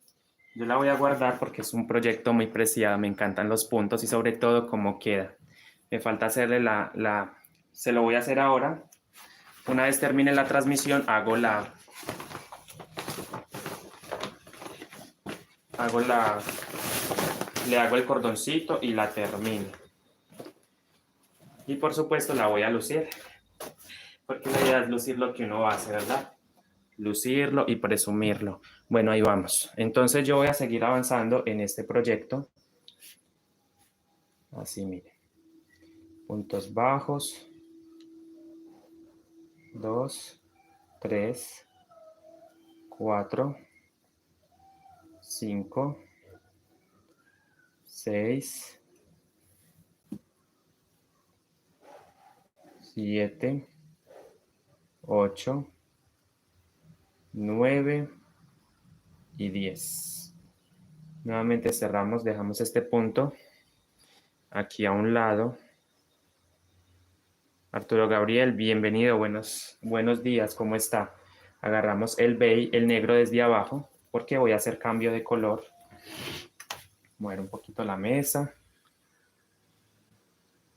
Yo la voy a guardar porque es un proyecto muy preciado, me encantan los puntos y sobre todo cómo queda. Me falta hacerle se lo voy a hacer ahora. Una vez termine la transmisión, le hago el cordoncito y la termino. Y por supuesto la voy a lucir, porque la idea es lucir lo que uno hace, ¿verdad? Lucirlo y presumirlo. Bueno, ahí vamos. Entonces yo voy a seguir avanzando en este proyecto. Así, mire. Puntos bajos. 2, 3, 4, 5, 6, 7, 8, 9 y 10. Nuevamente cerramos, dejamos este punto aquí a un lado. Arturo Gabriel, bienvenido, buenos días, ¿cómo está? Agarramos el negro desde abajo, porque voy a hacer cambio de color. Mover un poquito la mesa.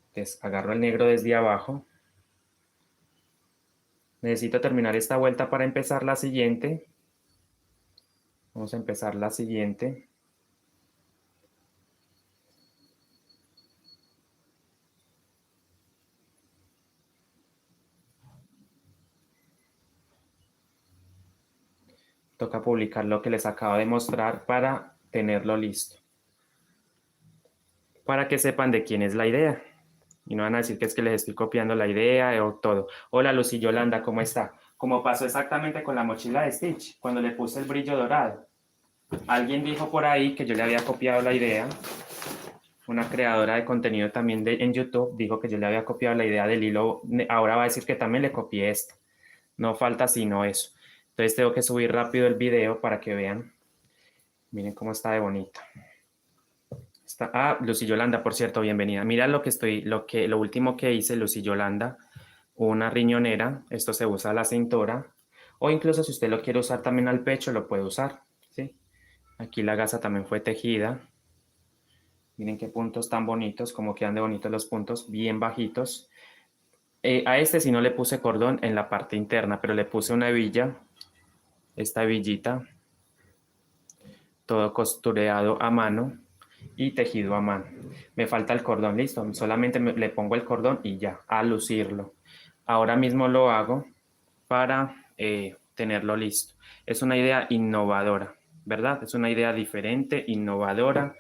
Entonces, agarro el negro desde abajo. Necesito terminar esta vuelta para empezar la siguiente. Vamos a empezar la siguiente. Toca publicar lo que les acabo de mostrar para tenerlo listo. Para que sepan de quién es la idea. Y no van a decir que es que les estoy copiando la idea o todo. Hola Lucy Yolanda, ¿cómo está? Como pasó exactamente con la mochila de Stitch, cuando le puse el brillo dorado. Alguien dijo por ahí que yo le había copiado la idea. Una creadora de contenido también en YouTube dijo que yo le había copiado la idea del hilo. Ahora va a decir que también le copié esto. No falta sino eso. Entonces tengo que subir rápido el video para que vean. Miren cómo está de bonito. Lucy Yolanda, por cierto, bienvenida. Mira lo último que hice, Lucy Yolanda, una riñonera. Esto se usa a la cintura. O incluso si usted lo quiere usar también al pecho, lo puede usar. ¿Sí? Aquí la gasa también fue tejida. Miren qué puntos tan bonitos, como quedan de bonitos los puntos, bien bajitos. A este sí no le puse cordón en la parte interna, pero le puse una hebilla, esta hebillita, todo costureado a mano y tejido a mano. Me falta el cordón, listo, solamente le pongo el cordón y ya, a lucirlo. Ahora mismo lo hago para tenerlo listo. Es una idea innovadora, ¿verdad? Es una idea diferente, innovadora.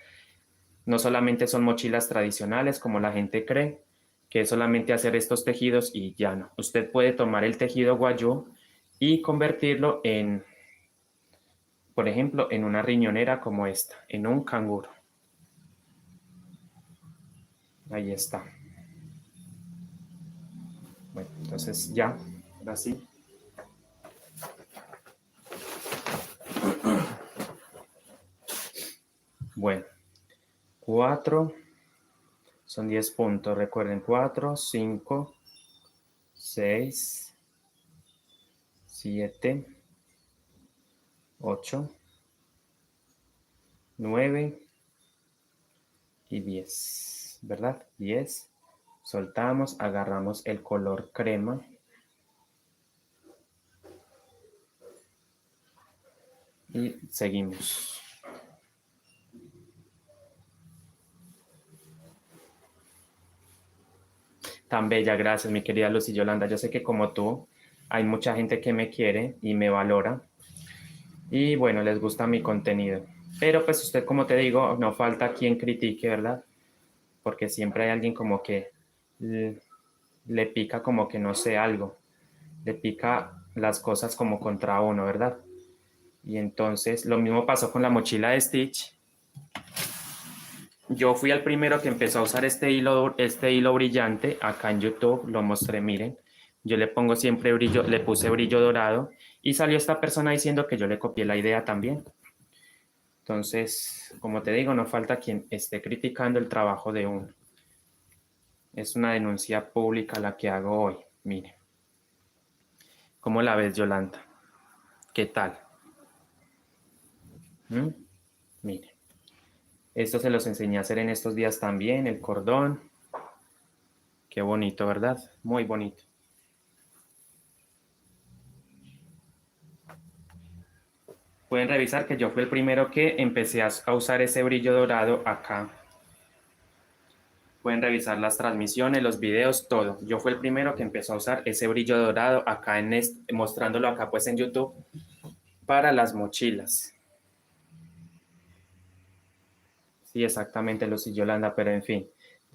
No solamente son mochilas tradicionales como la gente cree, que es solamente hacer estos tejidos y ya no. Usted puede tomar el tejido guayú y convertirlo en, por ejemplo, en una riñonera como esta, en un canguro. Ahí está. Bueno, entonces ya, ahora sí. Bueno, 4, son 10 puntos, recuerden, 4, 5, 6, 7, 8, 9 y 10, ¿verdad? 10. Soltamos, agarramos el color crema. Y seguimos. Tan bella, gracias, mi querida Lucy Yolanda. Yo sé que como tú, hay mucha gente que me quiere y me valora. Y bueno, les gusta mi contenido. Pero pues usted, como te digo, no falta quien critique, ¿verdad? Porque siempre hay alguien como que le pica como que no sé algo. Le pica las cosas como contra uno, ¿verdad? Y entonces lo mismo pasó con la mochila de Stitch. Yo fui el primero que empezó a usar este hilo brillante. Acá en YouTube lo mostré, miren. Yo le pongo siempre brillo, le puse brillo dorado y salió esta persona diciendo que yo le copié la idea también. Entonces, como te digo, no falta quien esté criticando el trabajo de uno. Es una denuncia pública la que hago hoy. Mire. ¿Cómo la ves, Yolanda? ¿Qué tal? ¿Mm? Miren, esto se los enseñé a hacer en estos días también, el cordón. Qué bonito, ¿verdad? Muy bonito. Pueden revisar que yo fui el primero que empecé a usar ese brillo dorado acá. Pueden revisar las transmisiones, los videos, todo. Yo fui el primero que empezó a usar ese brillo dorado acá mostrándolo acá pues en YouTube para las mochilas. Sí, exactamente, Lucy Yolanda, pero en fin.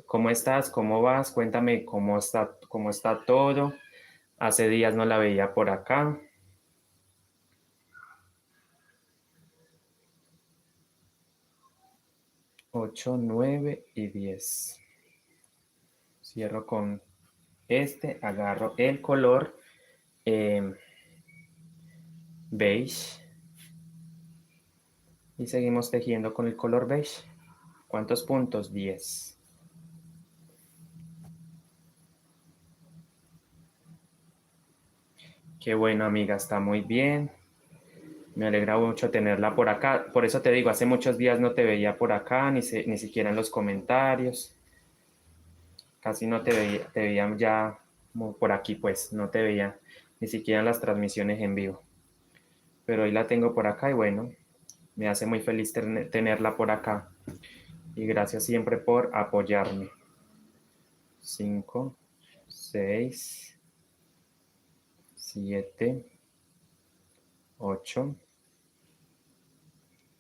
¿Cómo estás? ¿Cómo vas? Cuéntame cómo está todo. Hace días no la veía por acá. 8, 9 y 10. Cierro con agarro el color beige y seguimos tejiendo con el color beige. ¿Cuántos puntos? 10. Qué bueno, amiga, está muy bien. Me alegra mucho tenerla por acá. Por eso te digo, hace muchos días no te veía por acá, ni siquiera en los comentarios. Casi no te veía ya por aquí, pues, no te veía ni siquiera en las transmisiones en vivo. Pero hoy la tengo por acá y bueno, me hace muy feliz tenerla por acá. Y gracias siempre por apoyarme. 5, 6, 7, 8,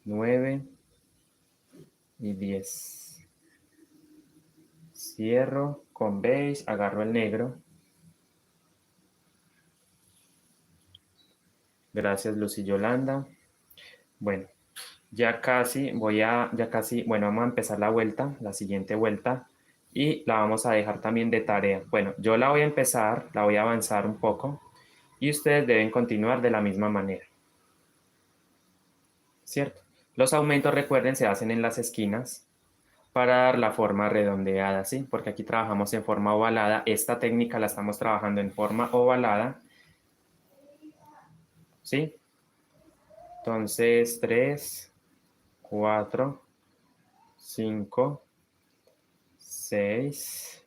9 y 10. Cierro con beige, agarro el negro. Gracias, Lucy Yolanda. Bueno, bueno, vamos a empezar la vuelta, la siguiente vuelta, y la vamos a dejar también de tarea. Bueno, yo la voy a empezar, la voy a avanzar un poco, y ustedes deben continuar de la misma manera, ¿cierto? Los aumentos, recuerden, se hacen en las esquinas para dar la forma redondeada, ¿sí? Porque aquí trabajamos en forma ovalada. Esta técnica la estamos trabajando en forma ovalada, ¿sí? Entonces, 3, 4, 5, 6,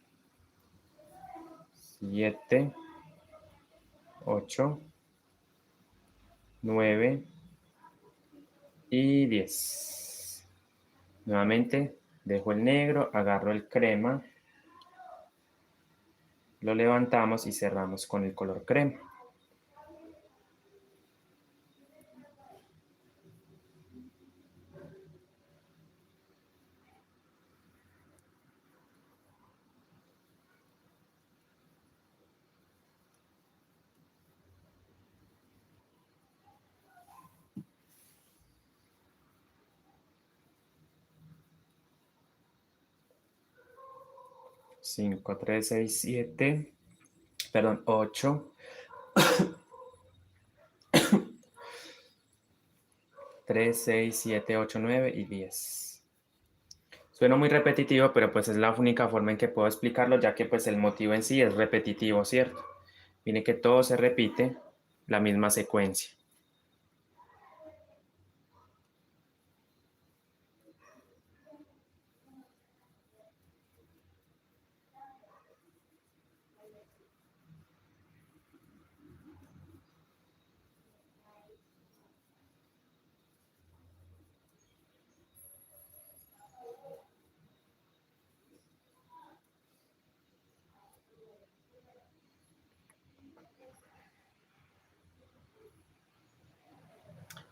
7, 8, 9 y 10. Nuevamente dejo el negro, agarro el crema, lo levantamos y cerramos con el color crema. Cinco, 3, 6, 7, perdón, 8, 3, 6, 7, 8, 9 y 10. Suena muy repetitivo, pero pues es la única forma en que puedo explicarlo, ya que pues el motivo en sí es repetitivo, ¿cierto? Viene que todo se repite, la misma secuencia.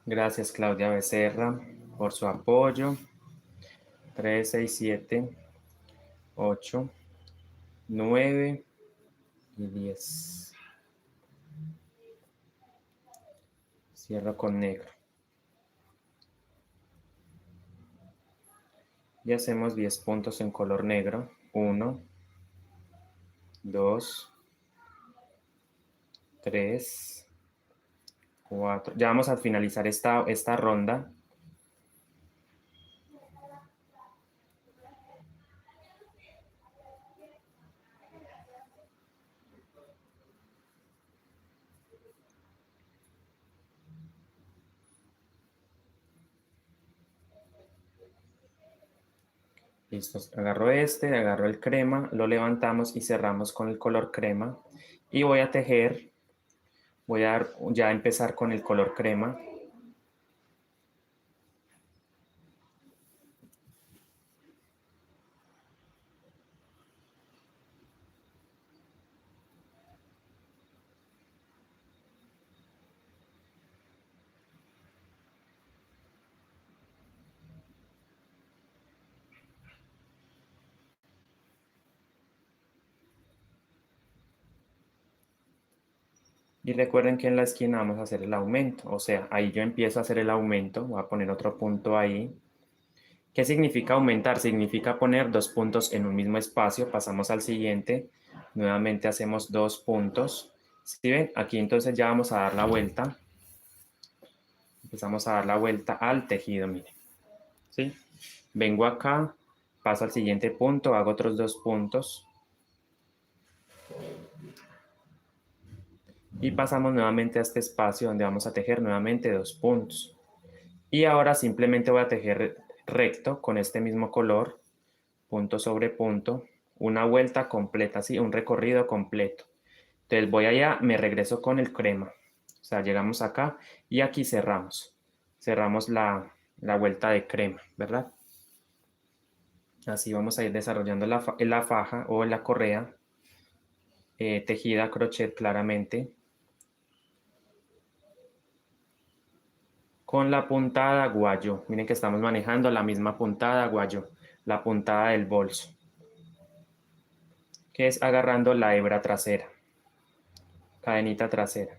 Gracias, Claudia Becerra, por su apoyo. 3, 6, 7, 8, 9 y 10. Cierro con negro. Y hacemos 10 puntos en color negro. 1, 2, 3, 4. Ya vamos a finalizar esta ronda. Listo, agarro agarro el crema, lo levantamos y cerramos con el color crema. Y voy a tejer, voy a ya empezar con el color crema. Y recuerden que en la esquina vamos a hacer el aumento, o sea, ahí yo empiezo a hacer el aumento, voy a poner otro punto ahí. ¿Qué significa aumentar? Significa poner dos puntos en un mismo espacio, pasamos al siguiente, nuevamente hacemos dos puntos. ¿Sí ven? Aquí entonces ya vamos a dar la vuelta, empezamos a dar la vuelta al tejido, miren. ¿Sí? Vengo acá, paso al siguiente punto, hago otros dos puntos. Y pasamos nuevamente a este espacio donde vamos a tejer nuevamente dos puntos. Y ahora simplemente voy a tejer recto con este mismo color, punto sobre punto, una vuelta completa, ¿sí? Un recorrido completo. Entonces voy allá, me regreso con el crema. O sea, llegamos acá y aquí cerramos. Cerramos la vuelta de crema, ¿verdad? Así vamos a ir desarrollando la faja o la correa tejida a crochet claramente. Con la puntada guayo. Miren que estamos manejando la misma puntada guayo, la puntada del bolso, que es agarrando la hebra trasera, cadenita trasera.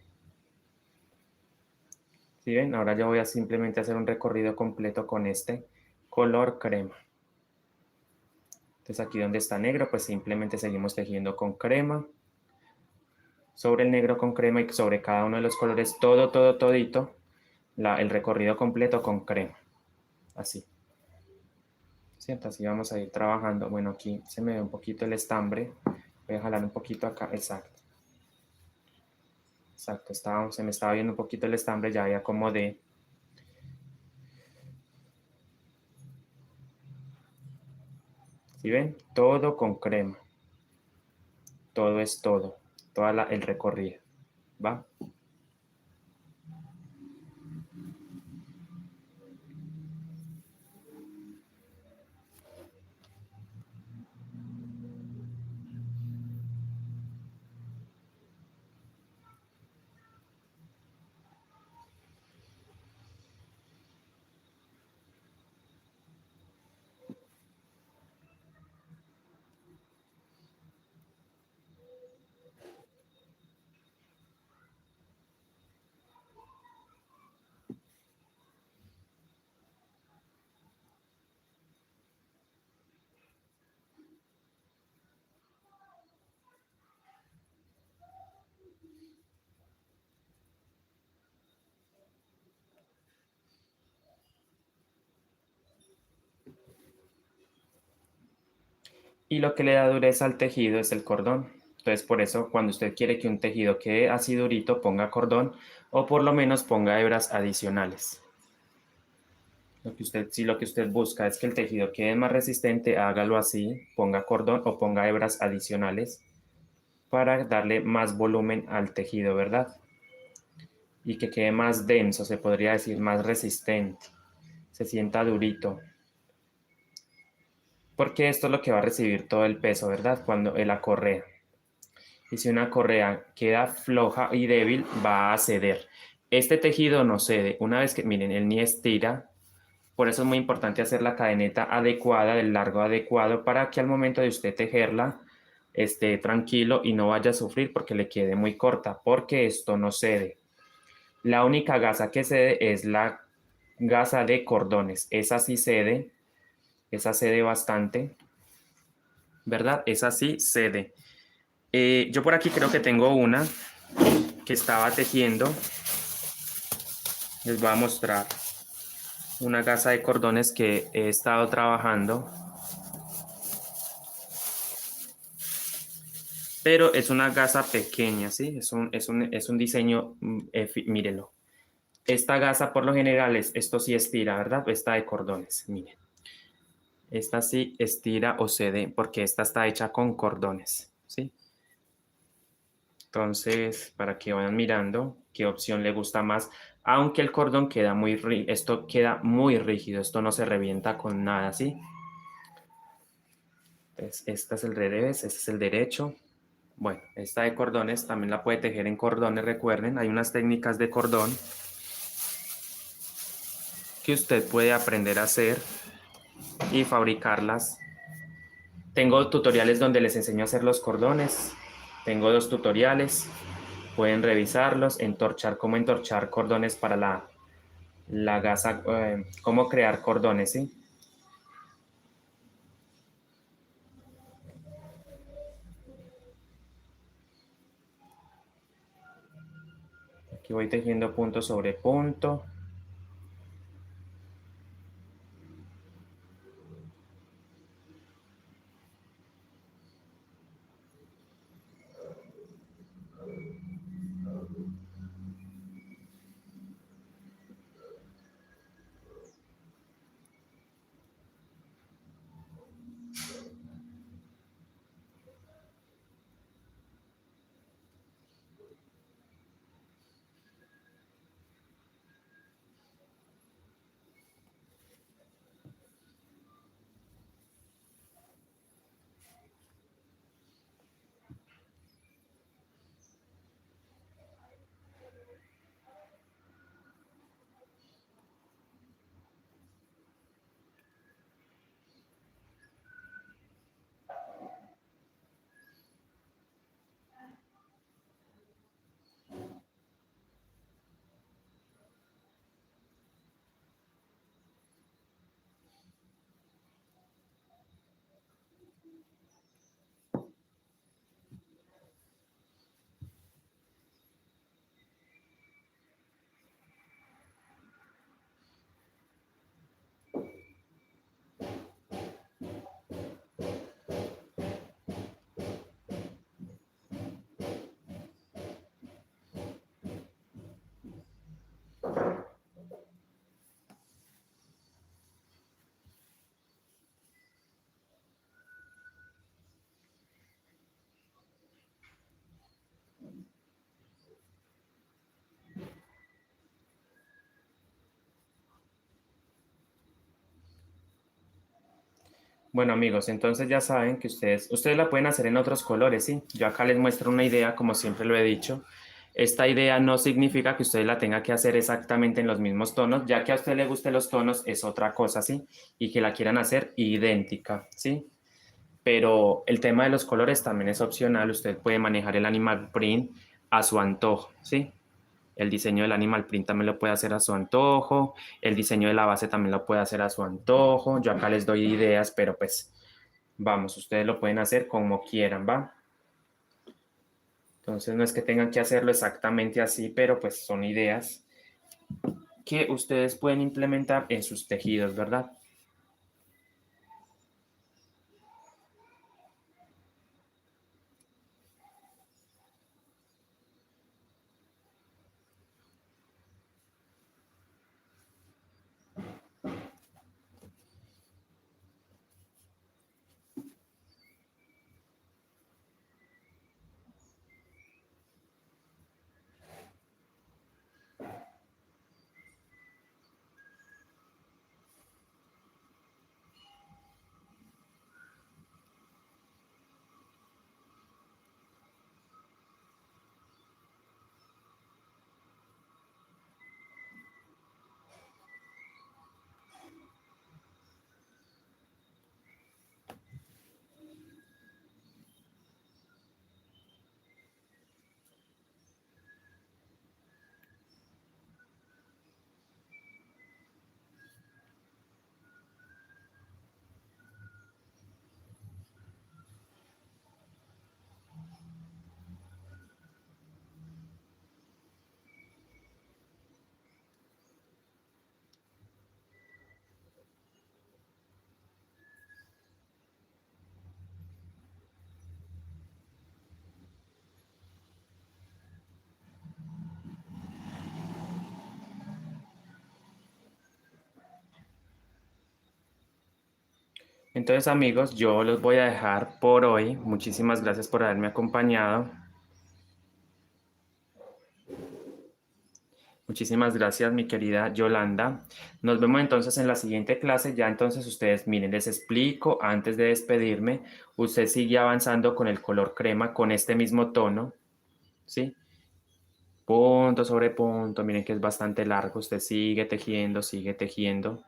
¿Sí ven? Ahora yo voy a simplemente hacer un recorrido completo con este color crema. Entonces aquí donde está negro, pues simplemente seguimos tejiendo con crema, sobre el negro con crema y sobre cada uno de los colores, todito, el recorrido completo con crema. Así. ¿Cierto? Así vamos a ir trabajando. Bueno, aquí se me ve un poquito el estambre. Voy a jalar un poquito acá. Exacto. Exacto. Se me estaba viendo un poquito el estambre. Ya acomodé. ¿Sí ven? Todo con crema. Todo es todo. El recorrido. ¿Va? Y lo que le da dureza al tejido es el cordón. Entonces, por eso, cuando usted quiere que un tejido quede así durito, ponga cordón o por lo menos ponga hebras adicionales. Si lo que usted busca es que el tejido quede más resistente, hágalo así, ponga cordón o ponga hebras adicionales para darle más volumen al tejido, ¿verdad? Y que quede más denso, se podría decir, más resistente, se sienta durito. Porque esto es lo que va a recibir todo el peso, ¿verdad? Cuando la correa. Y si una correa queda floja y débil, va a ceder. Este tejido no cede. Una vez que, miren, él ni estira. Por eso es muy importante hacer la cadeneta adecuada, del largo adecuado, para que al momento de usted tejerla esté tranquilo y no vaya a sufrir porque le quede muy corta, porque esto no cede. La única gasa que cede es la gasa de cordones. Esa sí cede, esa cede bastante, ¿verdad? Esa sí cede. Yo por aquí creo que tengo una que estaba tejiendo. Les voy a mostrar una gasa de cordones que he estado trabajando. Pero es una gasa pequeña, ¿sí? Es un diseño, mírenlo. Esta gasa por lo general, esto sí estira, ¿verdad? Esta de cordones, miren. Esta sí estira o cede porque esta está hecha con cordones, ¿sí? Entonces, para que vayan mirando qué opción le gusta más, aunque el cordón queda esto queda muy rígido, esto no se revienta con nada, ¿sí? Entonces, este es el revés, este es el derecho. Bueno, esta de cordones también la puede tejer en cordones, recuerden, hay unas técnicas de cordón que usted puede aprender a hacer y fabricarlas. Tengo tutoriales donde les enseño a hacer los cordones. Tengo dos tutoriales. Pueden revisarlos, cómo entorchar cordones para la gasa, cómo crear cordones, ¿sí? Aquí voy tejiendo punto sobre punto. Bueno, amigos, entonces ya saben que ustedes la pueden hacer en otros colores, ¿sí? Yo acá les muestro una idea, como siempre lo he dicho. Esta idea no significa que usted la tenga que hacer exactamente en los mismos tonos, ya que a usted le gusten los tonos es otra cosa, ¿sí? Y que la quieran hacer idéntica, ¿sí? Pero el tema de los colores también es opcional, usted puede manejar el animal print a su antojo, ¿sí? El diseño del animal print también lo puede hacer a su antojo, el diseño de la base también lo puede hacer a su antojo. Yo acá les doy ideas, pero pues vamos, ustedes lo pueden hacer como quieran, ¿va? Entonces no es que tengan que hacerlo exactamente así, pero pues son ideas que ustedes pueden implementar en sus tejidos, ¿verdad? Entonces, amigos, yo los voy a dejar por hoy. Muchísimas gracias por haberme acompañado. Muchísimas gracias, mi querida Yolanda. Nos vemos entonces en la siguiente clase. Ya entonces ustedes, miren, les explico antes de despedirme. Usted sigue avanzando con el color crema, con este mismo tono, ¿sí? Punto sobre punto. Miren que es bastante largo. Usted sigue tejiendo, sigue tejiendo.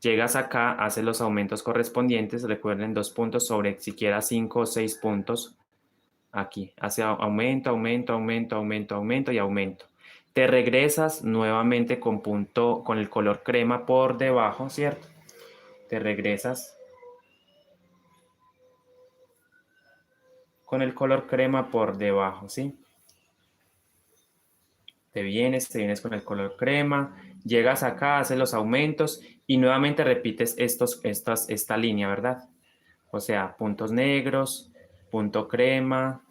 Llegas acá, hace los aumentos correspondientes. Recuerden 2 puntos sobre siquiera 5 o 6 puntos. Aquí, hace aumento, aumento, aumento, aumento, aumento y aumento. Te regresas nuevamente con punto, con el color crema por debajo, ¿cierto? Te regresas con el color crema por debajo, ¿sí? Te vienes con el color crema, llegas acá, haces los aumentos y nuevamente repites esta línea, ¿verdad? O sea, puntos negros, punto crema,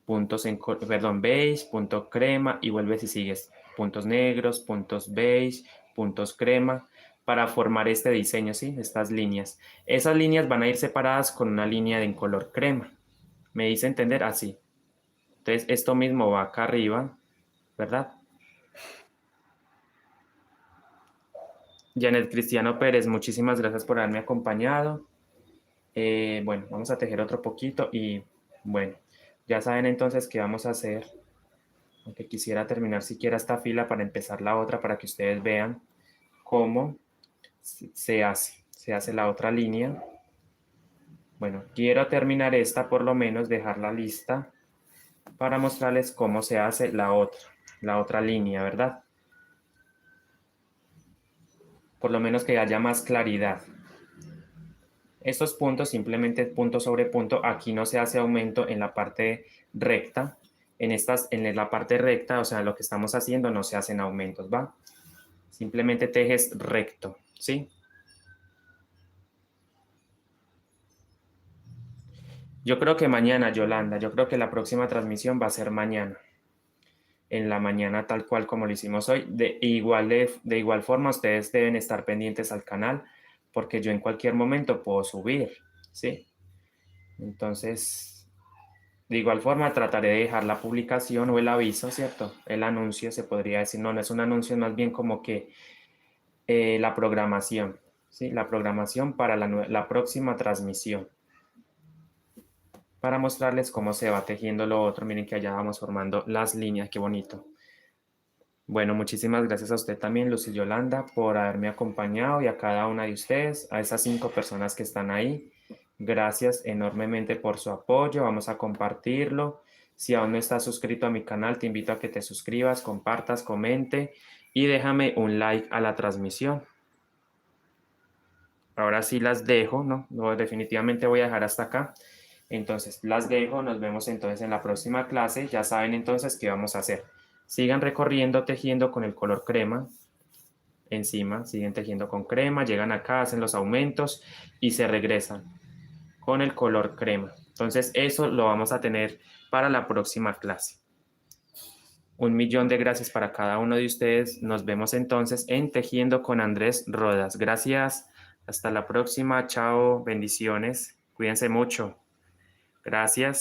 puntos perdón, beige, punto crema y vuelves y sigues puntos negros, puntos beige, puntos crema para formar este diseño, ¿sí? Estas líneas. Esas líneas van a ir separadas con una línea en color crema. ¿Me hice entender? Así. Entonces, esto mismo va acá arriba, ¿verdad? Janet Cristiano Pérez, muchísimas gracias por haberme acompañado. Bueno, vamos a tejer otro poquito y bueno, ya saben entonces qué vamos a hacer. Aunque quisiera terminar siquiera esta fila para empezar la otra para que ustedes vean cómo se hace la otra línea. Bueno, quiero terminar esta por lo menos, dejarla lista para mostrarles cómo se hace la otra línea, ¿verdad? Por lo menos que haya más claridad. Estos puntos, simplemente punto sobre punto, aquí no se hace aumento en la parte recta. En la parte recta, o sea, lo que estamos haciendo no se hacen aumentos, ¿va? Simplemente tejes recto, ¿sí? Yo creo que mañana, Yolanda, yo creo que la próxima transmisión va a ser mañana, en la mañana tal cual como lo hicimos hoy. De igual forma, ustedes deben estar pendientes al canal porque yo en cualquier momento puedo subir, ¿sí? Entonces, de igual forma trataré de dejar la publicación o el aviso, ¿cierto? El anuncio, se podría decir, no, no es un anuncio, es más bien como que la programación, ¿sí? La programación para la próxima transmisión. Para mostrarles cómo se va tejiendo lo otro. Miren que allá vamos formando las líneas, qué bonito. Bueno, muchísimas gracias a usted también, Lucy Yolanda, por haberme acompañado y a cada una de ustedes, a esas 5 personas que están ahí. Gracias enormemente por su apoyo. Vamos a compartirlo. Si aún no estás suscrito a mi canal, te invito a que te suscribas, compartas, comente y déjame un like a la transmisión. Ahora sí las dejo, ¿no? No, definitivamente voy a dejar hasta acá. Entonces, las dejo. Nos vemos entonces en la próxima clase. Ya saben entonces qué vamos a hacer. Sigan recorriendo, tejiendo con el color crema. Encima, siguen tejiendo con crema. Llegan acá, hacen los aumentos y se regresan con el color crema. Entonces, eso lo vamos a tener para la próxima clase. 1.000.000 de gracias para cada uno de ustedes. Nos vemos entonces en Tejiendo con Andrés Rodas. Gracias. Hasta la próxima. Chao. Bendiciones. Cuídense mucho. Gracias.